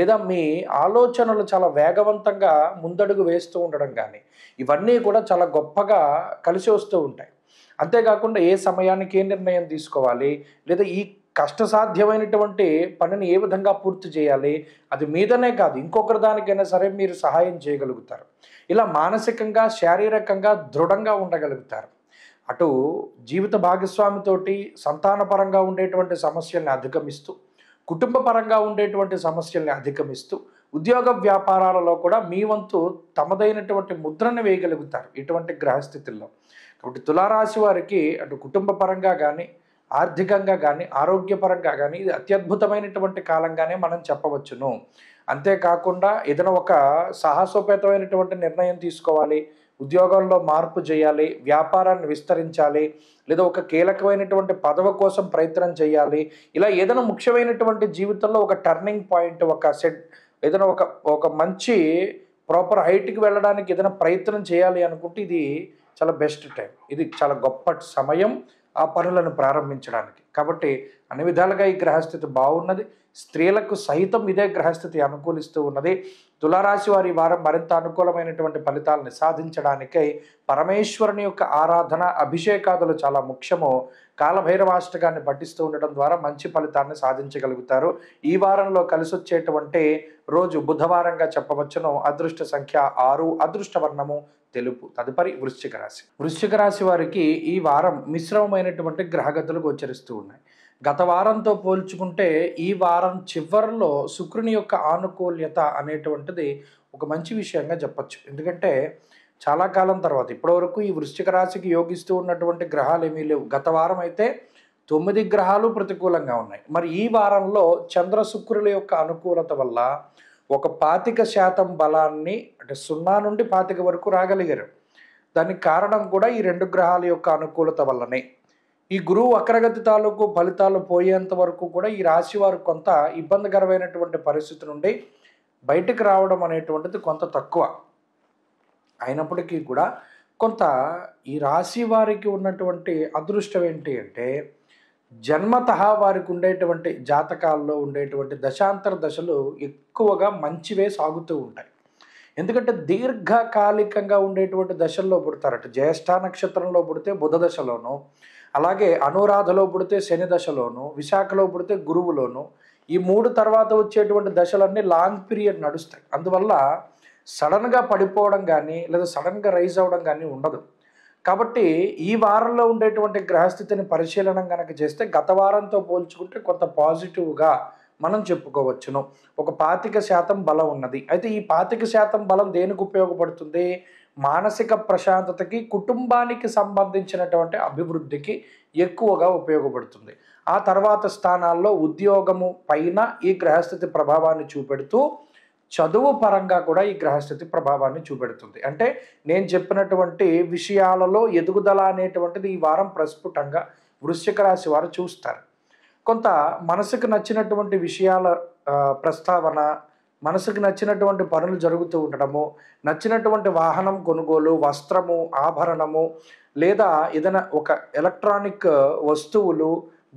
Speaker 1: లేదా మీ ఆలోచనలు చాలా వేగవంతంగా ముందడుగు వేస్తూ ఉండడం కానీ, ఇవన్నీ కూడా చాలా గొప్పగా కలిసి వస్తూ ఉంటాయి. అంతేకాకుండా ఏ సమయానికి ఏ నిర్ణయం తీసుకోవాలి, లేదా ఈ కష్టసాధ్యమైనటువంటి పనిని ఏ విధంగా పూర్తి చేయాలి, అది మీదనే కాదు ఇంకొకరి దానికైనా సరే మీరు సహాయం చేయగలుగుతారు. ఇలా మానసికంగా శారీరకంగా దృఢంగా ఉండగలుగుతారు. అటు జీవిత భాగస్వామితోటి సంతానపరంగా ఉండేటువంటి సమస్యల్ని అధిగమిస్తూ, కుటుంబ పరంగా ఉండేటువంటి సమస్యల్ని అధిగమిస్తూ, ఉద్యోగ వ్యాపారాలలో కూడా మీ వంతు తమదైనటువంటి ముద్రను వేయగలుగుతారు ఇటువంటి గ్రహస్థితుల్లో. కాబట్టి తులారాశి వారికి అటు కుటుంబ పరంగా కానీ, ఆర్థికంగా కానీ, ఆరోగ్యపరంగా కానీ ఇది అత్యద్భుతమైనటువంటి కాలంగానే మనం చెప్పవచ్చును. అంతేకాకుండా ఏదైనా ఒక సాహసోపేతమైనటువంటి నిర్ణయం తీసుకోవాలి, ఉద్యోగంలో మార్పు చేయాలి, వ్యాపారాన్ని విస్తరించాలి, లేదా ఒక కీలకమైనటువంటి పదవి కోసం ప్రయత్నం చేయాలి, ఇలా ఏదైనా ముఖ్యమైనటువంటి జీవితంలో ఒక టర్నింగ్ పాయింట్, ఒక సెట్, ఏదైనా ఒక మంచి ప్రాపర్ హైట్కి వెళ్ళడానికి ఏదైనా ప్రయత్నం చేయాలి అనుకుంటే ఇది చాలా బెస్ట్ టైం, ఇది చాలా గొప్ప సమయం ఆ పనులను ప్రారంభించడానికి. కాబట్టి అన్ని విధాలుగా ఈ గ్రహస్థితి బాగున్నది. స్త్రీలకు సైతం ఇదే గ్రహస్థితి అనుకూలిస్తూ ఉన్నది. తులారాశి వారి వారం మరింత అనుకూలమైనటువంటి ఫలితాలను సాధించడానికై పరమేశ్వరుని యొక్క ఆరాధన, అభిషేకాదులు చాలా ముఖ్యము. కాలభైరవాష్టకాన్ని పఠిస్తూ ఉండడం ద్వారా మంచి ఫలితాన్ని సాధించగలుగుతారు. ఈ వారంలో కలిసి వచ్చేటువంటి రోజు బుధవారంగా చెప్పవచ్చును. అదృష్ట సంఖ్య 6, అదృష్ట వర్ణము తెలుపు. తదుపరి వృశ్చిక రాశి. వృశ్చిక రాశి వారికి ఈ వారం మిశ్రమమైనటువంటి గ్రహగతులు గోచరిస్తూ ఉన్నాయి. గత వారంతో పోల్చుకుంటే ఈ వారం చివరిలో శుక్రుని యొక్క ఆనుకూల్యత అనేటువంటిది ఒక మంచి విషయంగా చెప్పచ్చు. ఎందుకంటే చాలా కాలం తర్వాత ఇప్పటివరకు ఈ వృశ్చిక రాశికి యోగిస్తూ ఉన్నటువంటి గ్రహాలు ఏమీ లేవు. గత వారం అయితే 9 గ్రహాలు ప్రతికూలంగా ఉన్నాయి. మరి ఈ వారంలో చంద్ర శుక్రుల యొక్క అనుకూలత వల్ల ఒక 25% బలాన్ని, అంటే 0 నుండి 25 వరకు రాగలిగారు. దానికి కారణం కూడా ఈ 2 గ్రహాల యొక్క అనుకూలత వల్లనే. ఈ గురువు వక్రగతి తాలూకు ఫలితాలు పోయేంత వరకు కూడా ఈ రాశి వారు కొంత ఇబ్బందికరమైనటువంటి పరిస్థితి నుండి బయటకు రావడం అనేటువంటిది కొంత తక్కువ అయినప్పటికీ కూడా కొంత ఈ రాశి వారికి ఉన్నటువంటి అదృష్టం ఏంటి అంటే జన్మతః వారికి ఉండేటువంటి జాతకాల్లో ఉండేటువంటి దశాంతర దశలు ఎక్కువగా మంచివే సాగుతూ ఉంటాయి. ఎందుకంటే దీర్ఘకాలికంగా ఉండేటువంటి దశల్లో పుడతారట. జ్యేష్ఠ నక్షత్రంలో పుడితే బుధ దశలోను, అలాగే అనురాధలో పుడితే శని దశలోను, విశాఖలో పుడితే గురువులోను, ఈ 3 తర్వాత వచ్చేటువంటి దశలన్నీ లాంగ్ పీరియడ్ నడుస్తాయి. అందువల్ల సడన్గా పడిపోవడం కానీ లేదా సడన్గా రైజ్ అవ్వడం కానీ ఉండదు. కాబట్టి ఈ వారంలో ఉండేటువంటి గ్రహస్థితిని పరిశీలన కనుక చేస్తే గత వారంతో పోల్చుకుంటే కొంత పాజిటివ్గా మనం చెప్పుకోవచ్చును. ఒక 25% బలం ఉన్నది. అయితే ఈ 25% బలం దేనికి ఉపయోగపడుతుంది? మానసిక ప్రశాంతతకి, కుటుంబానికి సంబంధించినటువంటి అభివృద్ధికి ఎక్కువగా ఉపయోగపడుతుంది. ఆ తర్వాత స్థానాల్లో ఉద్యోగము పైన ఈ గ్రహస్థితి ప్రభావాన్ని చూపెడుతూ చదువు పరంగా కూడా ఈ గ్రహస్థితి ప్రభావాన్ని చూపెడుతుంది. అంటే నేను చెప్పినటువంటి విషయాలలో ఎదుగుదల అనేటువంటిది ఈ వారం ప్రస్ఫుటంగా వృశ్చిక రాశి వారు చూస్తారు. కొంత మనసుకు నచ్చినటువంటి విషయాల ప్రస్తావన, మనసుకు నచ్చినటువంటి పనులు జరుగుతూ ఉండడము, నచ్చినటువంటి వాహనం కొనుగోలు, వస్త్రము, ఆభరణము లేదా ఏదైనా ఒక ఎలక్ట్రానిక్ వస్తువులు,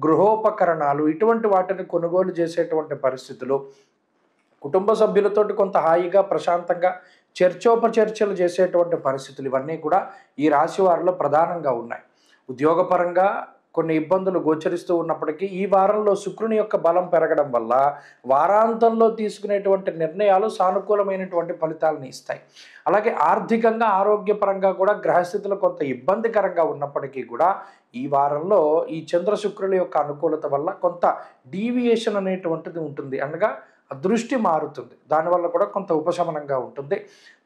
Speaker 1: గృహోపకరణాలు ఇటువంటి వాటిని కొనుగోలు చేసేటువంటి పరిస్థితులు, కుటుంబ సభ్యులతోటి కొంత హాయిగా ప్రశాంతంగా చర్చోపచర్చలు చేసేటువంటి పరిస్థితులు ఇవన్నీ కూడా ఈ రాశి వారిలో ప్రధానంగా ఉన్నాయి. ఉద్యోగపరంగా కొన్ని ఇబ్బందులు గోచరిస్తూ ఉన్నప్పటికీ ఈ వారంలో శుక్రుని యొక్క బలం పెరగడం వల్ల వారాంతంలో తీసుకునేటువంటి నిర్ణయాలు సానుకూలమైనటువంటి ఫలితాలను ఇస్తాయి. అలాగే ఆర్థికంగా ఆరోగ్యపరంగా కూడా గ్రహస్థితులు కొంత ఇబ్బందికరంగా ఉన్నప్పటికీ కూడా ఈ వారంలో ఈ చంద్ర శుక్రుల యొక్క అనుకూలత వల్ల కొంత డీవియేషన్ అనేటువంటిది ఉంటుంది, అనగా దృష్టి మారుతుంది. దానివల్ల కూడా కొంత ఉపశమనంగా ఉంటుంది.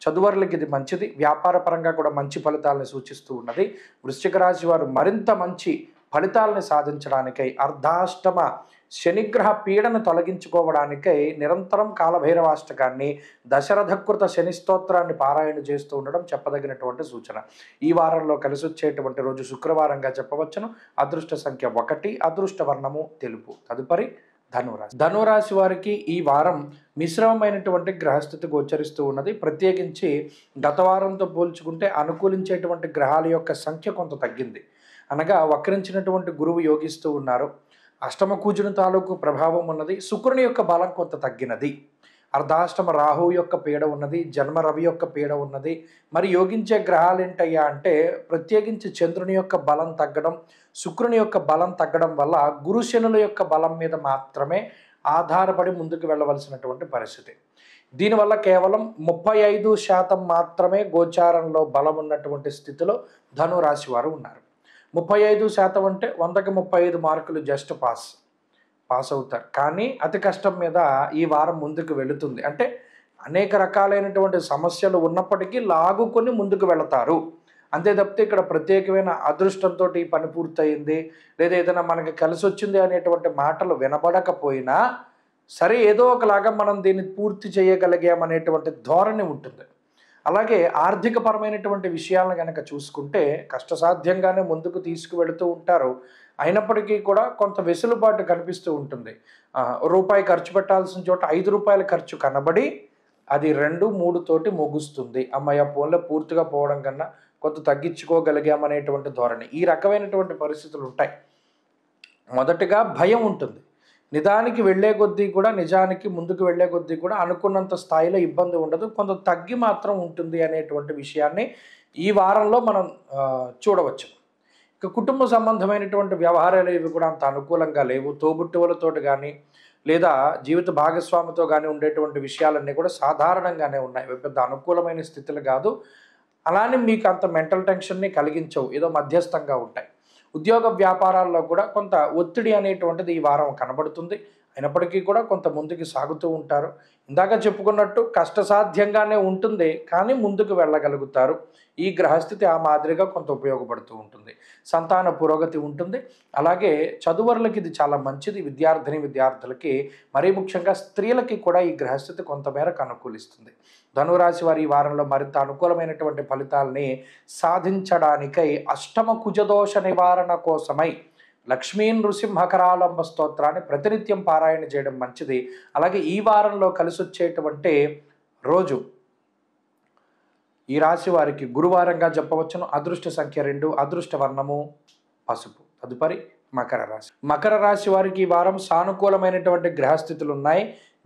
Speaker 1: చదువర్లకి ఇది మంచిది. వ్యాపార పరంగా కూడా మంచి ఫలితాలను సూచిస్తూ ఉన్నది. వృశ్చిక రాశి వారు మరింత మంచి ఫలితాలను సాధించడానికై అర్ధాష్టమ శనిగ్రహ పీడను తొలగించుకోవడానికై నిరంతరం కాలభైరవాష్టకాన్ని, దశరథకృత శని స్తోత్రాన్ని పారాయణ చేస్తూ ఉండడం చెప్పదగినటువంటి సూచన. ఈ వారంలో కలిసి వచ్చేటువంటి రోజు శుక్రవారంగా చెప్పవచ్చును. అదృష్ట సంఖ్య 1, అదృష్ట వర్ణము తెలుపు. తదుపరి ధనురాశి. ధనురాశి వారికి ఈ వారం మిశ్రమమైనటువంటి గ్రహస్థితి గోచరిస్తూ ఉన్నది. ప్రత్యేకించి గత వారంతో పోల్చుకుంటే అనుకూలించేటువంటి గ్రహాల యొక్క సంఖ్య కొంత తగ్గింది. అనగా వక్రించినటువంటి గురువు యోగిస్తూ ఉన్నారు. అష్టమ కూజుని తాలూకు ప్రభావం ఉన్నది. శుక్రుని యొక్క బలం కొంత తగ్గినది. అర్ధాష్టమ రాహు యొక్క పీడ ఉన్నది, జన్మ రవి యొక్క పీడ ఉన్నది. మరి యోగించే గ్రహాలు ఏంటయ్యా అంటే ప్రత్యేకించి చంద్రుని యొక్క బలం తగ్గడం, శుక్రుని యొక్క బలం తగ్గడం వల్ల గురు శనుల యొక్క బలం మీద మాత్రమే ఆధారపడి ముందుకు వెళ్ళవలసినటువంటి పరిస్థితి. దీనివల్ల కేవలం 35% మాత్రమే గోచారంలో బలం ఉన్నటువంటి స్థితిలో ధనురాశి వారు ఉన్నారు. 35% అంటే 100కి 35 మార్కులు జస్ట్ పాస్ అవుతారు. కానీ అతి కష్టం మీద ఈ వారం ముందుకు వెళుతుంది. అంటే అనేక రకాలైనటువంటి సమస్యలు ఉన్నప్పటికీ లాగుకొని ముందుకు వెళతారు. అంతే తప్పితే ఇక్కడ ప్రత్యేకమైన అదృష్టంతో ఈ పని పూర్తయింది లేదా ఏదైనా మనకి కలిసి వచ్చింది అనేటువంటి మాటలు వినబడకపోయినా సరే ఏదో ఒకలాగా మనం దీన్ని పూర్తి చేయగలిగామనేటువంటి ధోరణి ఉంటుంది. అలాగే ఆర్థికపరమైనటువంటి విషయాలను కనుక చూసుకుంటే కష్టసాధ్యంగానే ముందుకు తీసుకువెళుతూ ఉంటారు. అయినప్పటికీ కూడా కొంత వెసులుబాటు కనిపిస్తూ ఉంటుంది. రూపాయి ఖర్చు పెట్టాల్సిన చోట 5 రూపాయల ఖర్చు కనబడి అది 2, 3 తోటి ముగుస్తుంది. అమ్మయ్య ఫోన్లో పూర్తిగా పోవడం కన్నా కొంత తగ్గించుకోగలిగామనేటువంటి ధోరణి. ఈ రకమైనటువంటి పరిస్థితులు ఉంటాయి. మొదటిగా భయం ఉంటుంది. నిదానికి వెళ్ళే కొద్దీ కూడా నిజానికి ముందుకు వెళ్ళే కొద్దీ కూడా అనుకున్నంత స్థాయిలో ఇబ్బంది ఉండదు, కొంత తగ్గి మాత్రం ఉంటుంది అనేటువంటి విషయాన్ని ఈ వారంలో మనం చూడవచ్చు. ఇక కుటుంబ సంబంధమైనటువంటి వ్యవహారాలు ఇవి కూడా అంత అనుకూలంగా లేవు. తోబుట్టువులతోటి కానీ లేదా జీవిత భాగస్వామితో కానీ ఉండేటువంటి విషయాలన్నీ కూడా సాధారణంగానే ఉన్నాయి. పెద్ద అనుకూలమైన స్థితులు కాదు. అలానే మీకు అంత మెంటల్ టెన్షన్ని కలిగించవు, ఏదో మధ్యస్థంగా ఉంటాయి. ఉద్యోగ వ్యాపారాల్లో కూడా కొంత ఒత్తిడి అనేటువంటిది ఈ వారం కనబడుతుంది. అయినప్పటికీ కూడా కొంత ముందుకు సాగుతూ ఉంటారు. ఇందాక చెప్పుకున్నట్టు కష్టసాధ్యంగానే ఉంటుంది, కానీ ముందుకు వెళ్ళగలుగుతారు. ఈ గ్రహస్థితి ఆ మాదిరిగా కొంత ఉపయోగపడుతూ ఉంటుంది. సంతాన పురోగతి ఉంటుంది. అలాగే చదువర్లకి ఇది చాలా మంచిది. విద్యార్థులకి మరీ ముఖ్యంగా స్త్రీలకి కూడా ఈ గ్రహస్థితి కొంతమేరకు అనుకూలిస్తుంది. ధనురాశి వారి ఈ వారంలో మరింత అనుకూలమైనటువంటి ఫలితాలని సాధించడానికై అష్టమ కుజదోష నివారణ కోసమై లక్ష్మీ నృసింహకరాలంబ స్తోత్రాన్ని ప్రతినిత్యం పారాయణ చేయడం మంచిది. అలాగే ఈ వారంలో కలిసి వచ్చేటువంటి రోజు ఈ రాశి వారికి గురువారంగా చెప్పవచ్చును. అదృష్ట సంఖ్య 2, అదృష్ట వర్ణము పసుపు. తదుపరి మకర రాశి. మకర రాశి వారికి ఈ వారం సానుకూలమైనటువంటి గ్రహస్థితులు ఉన్నాయి.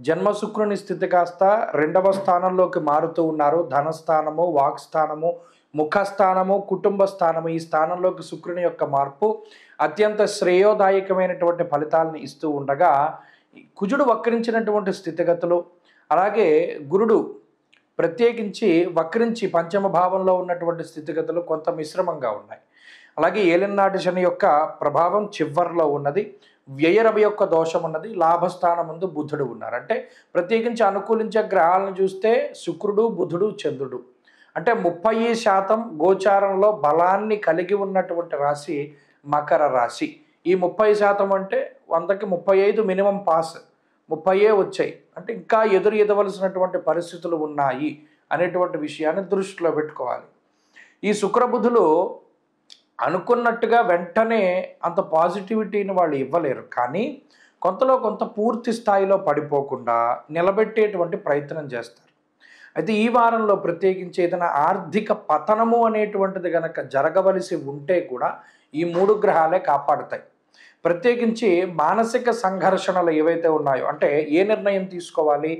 Speaker 1: జన్మ శుక్రుని స్థితి కాస్త 2వ స్థానంలోకి మారుతూ ఉన్నారు. ధనస్థానము, వాక్స్థానము, ముఖస్థానము, కుటుంబ స్థానము, ఈ స్థానంలోకి శుక్రుని యొక్క మార్పు అత్యంత శ్రేయోదాయకమైనటువంటి ఫలితాలను ఇస్తూ ఉండగా కుజుడు వక్రించినటువంటి స్థితిగతులు, అలాగే గురుడు ప్రత్యేకించి వక్రించి పంచమ భావంలో ఉన్నటువంటి స్థితిగతులు కొంత మిశ్రమంగా ఉన్నాయి. అలాగే ఏలినాటి శని యొక్క ప్రభావం చివర్లో ఉన్నది. వ్యయరవి యొక్క దోషం ఉన్నది. లాభస్థానం ముందు బుధుడు ఉన్నారు. అంటే ప్రత్యేకించి అనుకూలించే గ్రహాలను చూస్తే శుక్రుడు, బుధుడు, చంద్రుడు. అంటే 30% గోచారంలో బలాన్ని కలిగి ఉన్నటువంటి రాశి మకర రాశి. ఈ 30% అంటే 100కి 35 మినిమం పాస్, 30 వచ్చాయి. అంటే ఇంకా ఎదురవలసినటువంటి పరిస్థితులు ఉన్నాయి అనేటువంటి విషయాన్ని దృష్టిలో పెట్టుకోవాలి. ఈ శుక్రబుధులు అనుకున్నట్టుగా వెంటనే అంత పాజిటివిటీని వాళ్ళు ఇవ్వలేరు. కానీ కొంతలో కొంత పూర్తి స్థాయిలో పడిపోకుండా నిలబెట్టేటువంటి ప్రయత్నం చేస్తారు. అయితే ఈ వారంలో ప్రత్యేకించి ఏదైనా ఆర్థిక పతనము అనేటువంటిది గనక జరగవలసి ఉంటే కూడా ఈ 3 గ్రహాలే కాపాడుతాయి. ప్రత్యేకించి మానసిక సంఘర్షణలు ఏవైతే ఉన్నాయో, అంటే ఏ నిర్ణయం తీసుకోవాలి,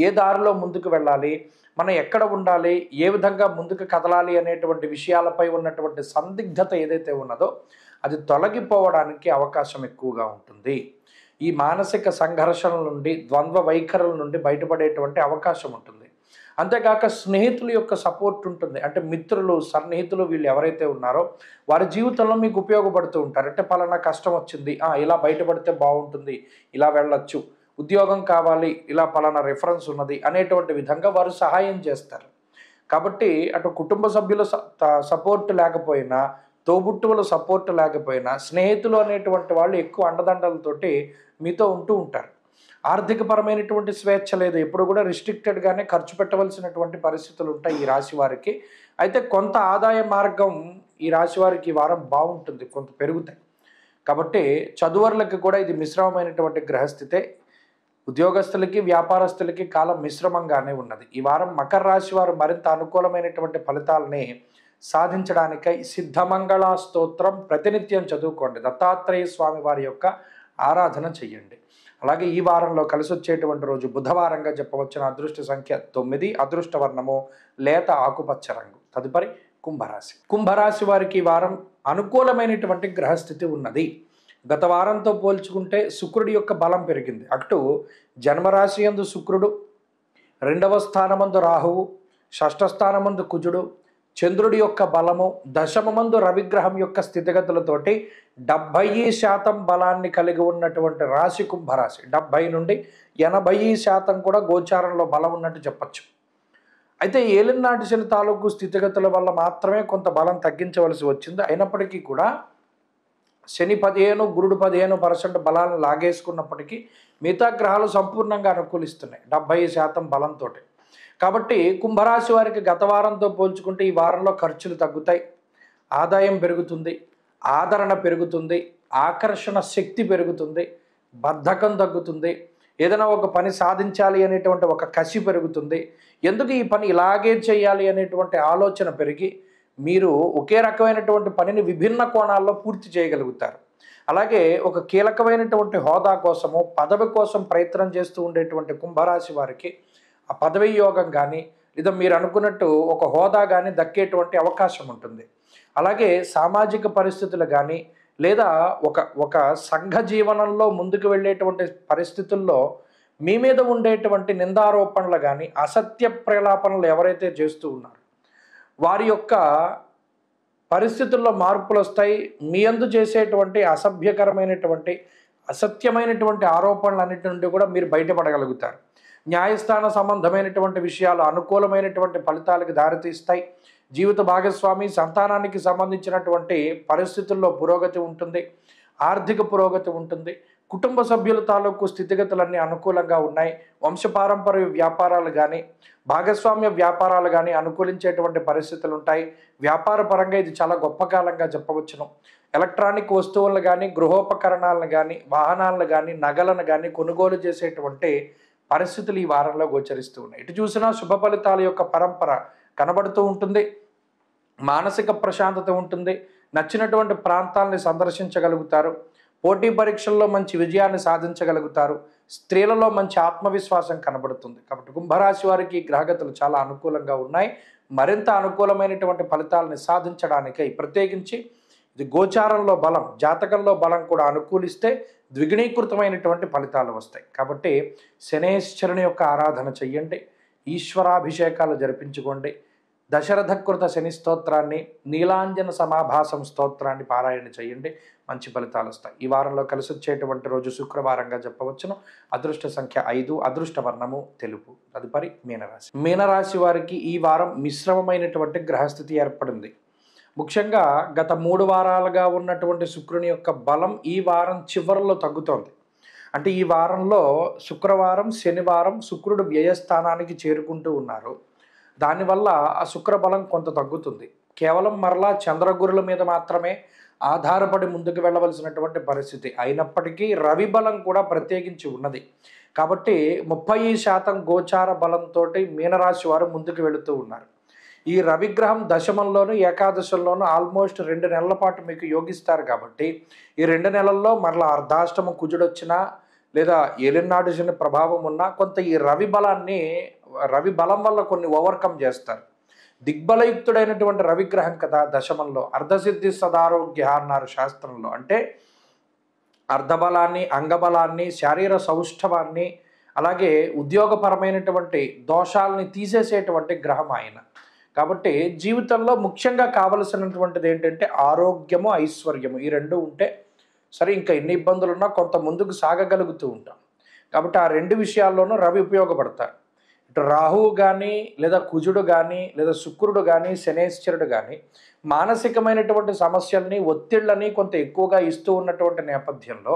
Speaker 1: ఏ దారిలో ముందుకు వెళ్ళాలి, మనం ఎక్కడ ఉండాలి, ఏ విధంగా ముందుకు కదలాలి అనేటువంటి విషయాలపై ఉన్నటువంటి సందిగ్ధత ఏదైతే ఉన్నదో అది తొలగిపోవడానికి అవకాశం ఎక్కువగా ఉంటుంది. ఈ మానసిక సంఘర్షణల నుండి, ద్వంద్వ వైఖరుల నుండి బయటపడేటువంటి అవకాశం ఉంటుంది. అంతేకాక స్నేహితుల యొక్క సపోర్ట్ ఉంటుంది. అంటే మిత్రులు, సన్నిహితులు వీళ్ళు ఎవరైతే ఉన్నారో వారి జీవితంలో మీకు ఉపయోగపడుతూ ఉంటారు. అంటే పలానా కష్టం వచ్చింది, ఇలా బయటపడితే బాగుంటుంది, ఇలా వెళ్ళొచ్చు, ఉద్యోగం కావాలి, ఇలా పలానా రిఫరెన్స్ ఉన్నది అనేటువంటి విధంగా వారు సహాయం చేస్తారు. కాబట్టి అటు కుటుంబ సభ్యుల సపోర్ట్ లేకపోయినా, తోబుట్టువుల సపోర్ట్ లేకపోయినా, స్నేహితులు అనేటువంటి వాళ్ళు ఎక్కువ అండదండలతోటి మీతో ఉంటూ ఉంటారు. ఆర్థికపరమైనటువంటి స్వేచ్ఛ లేదు. ఎప్పుడు కూడా రిస్ట్రిక్టెడ్గానే ఖర్చు పెట్టవలసినటువంటి పరిస్థితులు ఉంటాయి ఈ రాశి వారికి. అయితే కొంత ఆదాయ మార్గం ఈ రాశి వారికి ఈ వారం బాగుంటుంది, కొంత పెరుగుతాయి. కాబట్టి చదువర్లకు కూడా ఇది మిశ్రమమైనటువంటి గ్రహస్థితే. ఉద్యోగస్తులకి, వ్యాపారస్తులకి కాలం మిశ్రమంగానే ఉన్నది. ఈ వారం మకర రాశి వారు మరింత అనుకూలమైనటువంటి ఫలితాలని సాధించడానికై సిద్ధమంగళ స్తోత్రం ప్రతినిత్యం చదువుకోండి. దత్తాత్రేయ స్వామి వారి యొక్క ఆరాధన చెయ్యండి. అలాగే ఈ వారంలో కలిసి వచ్చేటువంటి రోజు బుధవారంగా చెప్పవచ్చిన అదృష్ట సంఖ్య 9, అదృష్ట వర్ణము లేత ఆకుపచ్చ రంగు. తదుపరి కుంభరాశి. కుంభరాశి వారికి ఈ వారం అనుకూలమైనటువంటి గ్రహస్థితి ఉన్నది. గత వారంతో పోల్చుకుంటే శుక్రుడి యొక్క బలం పెరిగింది. అటు జన్మరాశి యందు శుక్రుడు, 2వ స్థానమందు రాహువు, 6వ స్థానమందు కుజుడు, చంద్రుడి యొక్క బలము, దశమమందు రవిగ్రహం యొక్క స్థితిగతులతోటి 70% బలాన్ని కలిగి ఉన్నటువంటి రాశి కుంభరాశి. 70 నుండి 80% కూడా గోచారంలో బలం ఉన్నట్టు చెప్పచ్చు. అయితే ఏలినాటి శని తాలూకు స్థితిగతుల వల్ల మాత్రమే కొంత బలం తగ్గించవలసి వచ్చింది. అయినప్పటికీ కూడా శని 15, గురుడు 15% బలాలను లాగేసుకున్నప్పటికీ మిగతా గ్రహాలు సంపూర్ణంగా అనుకూలిస్తున్నాయి 70% బలంతో. కాబట్టి కుంభరాశి వారికి గత వారంతో పోల్చుకుంటే ఈ వారంలో ఖర్చులు తగ్గుతాయి, ఆదాయం పెరుగుతుంది, ఆదరణ పెరుగుతుంది, ఆకర్షణ శక్తి పెరుగుతుంది, బద్ధకం తగ్గుతుంది, ఏదైనా ఒక పని సాధించాలి అనేటువంటి ఒక కసి పెరుగుతుంది, ఎందుకు ఈ పని ఇలాగే చేయాలి అనేటువంటి ఆలోచన పెరిగి మీరు ఒకే రకమైనటువంటి పనిని విభిన్న కోణాల్లో పూర్తి చేయగలుగుతారు. అలాగే ఒక కీలకమైనటువంటి హోదా కోసము, పదవి కోసం ప్రయత్నం చేస్తూ ఉండేటువంటి కుంభరాశి వారికి ఆ పదవి యోగం కానీ, లేదా మీరు అనుకున్నట్టు ఒక హోదా కానీ దక్కేటువంటి అవకాశం ఉంటుంది. అలాగే సామాజిక పరిస్థితులు కానీ, లేదా ఒక సంఘ జీవనంలో ముందుకు వెళ్ళేటువంటి పరిస్థితుల్లో మీ మీద ఉండేటువంటి నిందారోపణలు కానీ, అసత్య ప్రలాపనలు ఎవరైతే చేస్తూ ఉన్నారో వారి యొక్క పరిస్థితుల్లో మార్పులు వస్తాయి. మీ యందు చేసేటువంటి అసభ్యకరమైనటువంటి, అసత్యమైనటువంటి ఆరోపణలన్నిటి నుండి కూడా మీరు బయటపడగలుగుతారు. న్యాయస్థాన సంబంధమైనటువంటి విషయాలు అనుకూలమైనటువంటి ఫలితాలకు దారితీస్తాయి. జీవిత భాగస్వామి, సంతానానికి సంబంధించినటువంటి పరిస్థితుల్లో పురోగతి ఉంటుంది, ఆర్థిక పురోగతి ఉంటుంది. కుటుంబ సభ్యుల తాలూకు స్థితిగతులన్నీ అనుకూలంగా ఉన్నాయి. వంశపారంపర్య వ్యాపారాలు కానీ, భాగస్వామ్య వ్యాపారాలు కానీ అనుకూలించేటువంటి పరిస్థితులు ఉంటాయి. వ్యాపార పరంగా ఇది చాలా గొప్ప కాలంగా చెప్పవచ్చును. ఎలక్ట్రానిక్ వస్తువులను కానీ, గృహోపకరణాలను కానీ, వాహనాలను కానీ, నగలను కానీ కొనుగోలు చేసేటువంటి పరిస్థితులు ఈ వారంలో గోచరిస్తూ ఉన్నాయి. ఇటు చూసినా శుభ ఫలితాల యొక్క పరంపర కనబడుతూ ఉంటుంది. మానసిక ప్రశాంతత ఉంటుంది. నచ్చినటువంటి ప్రాంతాలని సందర్శించగలుగుతారు. పోటీ పరీక్షల్లో మంచి విజయాన్ని సాధించగలుగుతారు. స్త్రీలలో మంచి ఆత్మవిశ్వాసం కనబడుతుంది. కాబట్టి కుంభరాశి వారికి గ్రహగతులు చాలా అనుకూలంగా ఉన్నాయి. మరింత అనుకూలమైనటువంటి ఫలితాలని సాధించడానికై ప్రత్యేకించి ఇది గోచారంలో బలం, జాతకంలో బలం కూడా అనుకూలిస్తే ద్విగుణీకృతమైనటువంటి ఫలితాలు వస్తాయి. కాబట్టి శనేశ్వరుని యొక్క ఆరాధన చెయ్యండి, ఈశ్వరాభిషేకాలు జరిపించుకోండి, దశరథకృత శని స్తోత్రాన్ని, నీలాంజన సమాభాసం స్తోత్రాన్ని పారాయణ చేయండి, మంచి ఫలితాలు వస్తాయి. ఈ వారంలో కలిసి వచ్చేటువంటి రోజు శుక్రవారంగా చెప్పవచ్చును. అదృష్ట సంఖ్య 5, అదృష్ట వర్ణము తెలుపు. తదుపరి మీనరాశి. మీనరాశి వారికి ఈ వారం మిశ్రమమైనటువంటి గ్రహస్థితి ఏర్పడింది. ముఖ్యంగా గత 3 వారాలుగా ఉన్నటువంటి శుక్రుని యొక్క బలం ఈ వారం చివరిలో తగ్గుతోంది. అంటే ఈ వారంలో శుక్రవారం, శనివారం శుక్రుడు వ్యయస్థానానికి చేరుకుంటూ ఉన్నారు. దానివల్ల ఆ శుక్ర బలం కొంత తగ్గుతుంది. కేవలం మరలా చంద్రగురుల మీద మాత్రమే ఆధారపడి ముందుకు వెళ్ళవలసినటువంటి పరిస్థితి. అయినప్పటికీ రవి బలం కూడా ప్రత్యేకించి ఉన్నది. కాబట్టి 30% గోచార బలంతోటి మీనరాశి వారు ముందుకు వెళుతూ ఉన్నారు. ఈ రవిగ్రహం దశమంలోను, ఏకాదశంలోను ఆల్మోస్ట్ 2 నెలల పాటు మీకు యోగిస్తారు కాబట్టి, ఈ 2 నెలల్లో మరలా అర్ధాష్టమ కుజుడొచ్చినా, లేదా ఏలినాడు శని ప్రభావం ఉన్నా కొంత ఈ రవి బలం వల్ల కొన్ని ఓవర్‌కమ్ చేస్తారు. దిగ్బలయుక్తుడైనటువంటి రవిగ్రహం కదా దశమంలో. అర్ధసిద్ధి సదారోగ్య అన్నారు శాస్త్రంలో. అంటే అర్ధబలాన్ని, అంగబలాన్ని, శారీర సౌష్ఠవాన్ని, అలాగే ఉద్యోగపరమైనటువంటి దోషాలని తీసేసేటువంటి గ్రహం ఆయన. కాబట్టి జీవితంలో ముఖ్యంగా కావలసినటువంటిది ఏంటంటే ఆరోగ్యము, ఐశ్వర్యము. ఈ 2 ఉంటే సరే ఇంకా ఎన్ని ఇబ్బందులున్నా కొంత ముందుకు సాగగలుగుతూ ఉంటాం. కాబట్టి ఆ 2 విషయాల్లోనూ రవి ఉపయోగపడతారు. ఇటు రాహువు కానీ, లేదా కుజుడు కానీ, లేదా శుక్రుడు కానీ, శనేశ్వరుడు కానీ మానసికమైనటువంటి సమస్యల్ని, ఒత్తిళ్ళని కొంత ఎక్కువగా ఇస్తూ ఉన్నటువంటి నేపథ్యంలో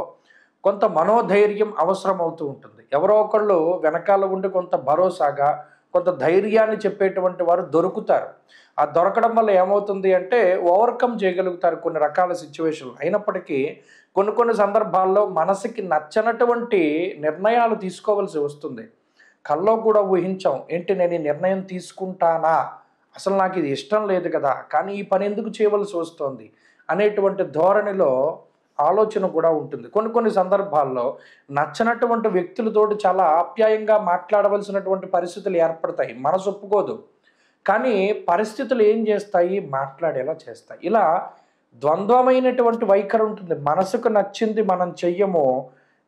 Speaker 1: కొంత మనోధైర్యం అవసరం అవుతూ ఉంటుంది. ఎవరో ఒకళ్ళు వెనకాల ఉండి కొంత భరోసాగా, కొంత ధైర్యాన్ని చెప్పేటువంటి వారు దొరుకుతారు. ఆ దొరకడం వల్ల ఏమవుతుంది అంటే ఓవర్‌కమ్ చేయగలుగుతారు కొన్ని రకాల సిట్యుయేషన్‌లు. అయినప్పటికీ కొన్ని సందర్భాల్లో మనసుకి నచ్చనటువంటి నిర్ణయాలు తీసుకోవాల్సి వస్తుంది. కల్లో కూడా ఊహించాం. ఏంటి నేను ఈ నిర్ణయం తీసుకుంటానా? అసలు నాకు ఇది ఇష్టం లేదు కదా! కానీ ఈ పని ఎందుకు చేయవలసి వస్తోంది? అనేటువంటి ధోరణిలో ఆలోచన కూడా ఉంటుంది. కొన్ని సందర్భాల్లో నచ్చనటువంటి వ్యక్తులతోటి చాలా ఆప్యాయంగా మాట్లాడవలసినటువంటి పరిస్థితులు ఏర్పడతాయి. మనసు ఒప్పుకోదు. కానీ పరిస్థితులు ఏం చేస్తాయి? మాట్లాడేలా చేస్తాయి. ఇలా ద్వంద్వమైనటువంటి వైఖరి ఉంటుంది. మనసుకు నచ్చింది మనం చెయ్యము.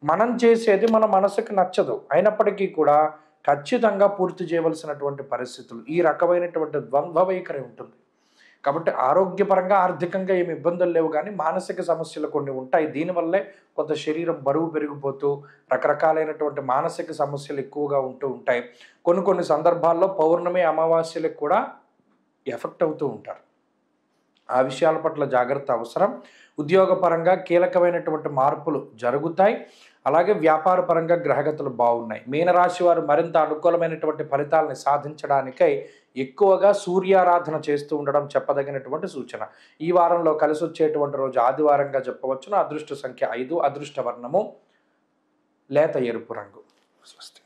Speaker 1: మనం చేసేది మన మనసుకు నచ్చదు. అయినప్పటికీ కూడా ఖచ్చితంగా పూర్తి చేయవలసినటువంటి పరిస్థితులు. ఈ రకమైనటువంటి ద్వంద్వ వైఖరి ఉంటుంది. కాబట్టి ఆరోగ్యపరంగా, ఆర్థికంగా ఏమి ఇబ్బందులు లేవు కానీ మానసిక సమస్యలు కొన్ని ఉంటాయి. దీనివల్లే కొంత శరీరం బరువు పెరిగిపోతూ రకరకాలైనటువంటి మానసిక సమస్యలు ఎక్కువగా ఉంటూ ఉంటాయి. కొన్ని సందర్భాల్లో పౌర్ణమి, అమావాస్యలకు కూడా ఎఫెక్ట్ అవుతూ ఉంటారు. ఆ విషయాల పట్ల జాగ్రత్త అవసరం. ఉద్యోగపరంగా కీలకమైనటువంటి మార్పులు జరుగుతాయి. అలాగే వ్యాపారపరంగా గ్రహగతులు బాగున్నాయి. మీనరాశి వారు మరింత అనుకూలమైనటువంటి ఫలితాలని సాధించడానికై ఎక్కువగా సూర్యారాధన చేస్తూ ఉండడం చెప్పదగినటువంటి సూచన. ఈ వారంలో కలిసి వచ్చేటువంటి రోజు ఆదివారంగా చెప్పవచ్చును. అదృష్ట సంఖ్య 5, అదృష్ట వర్ణము లేత ఎరుపు రంగు. స్వస్తి.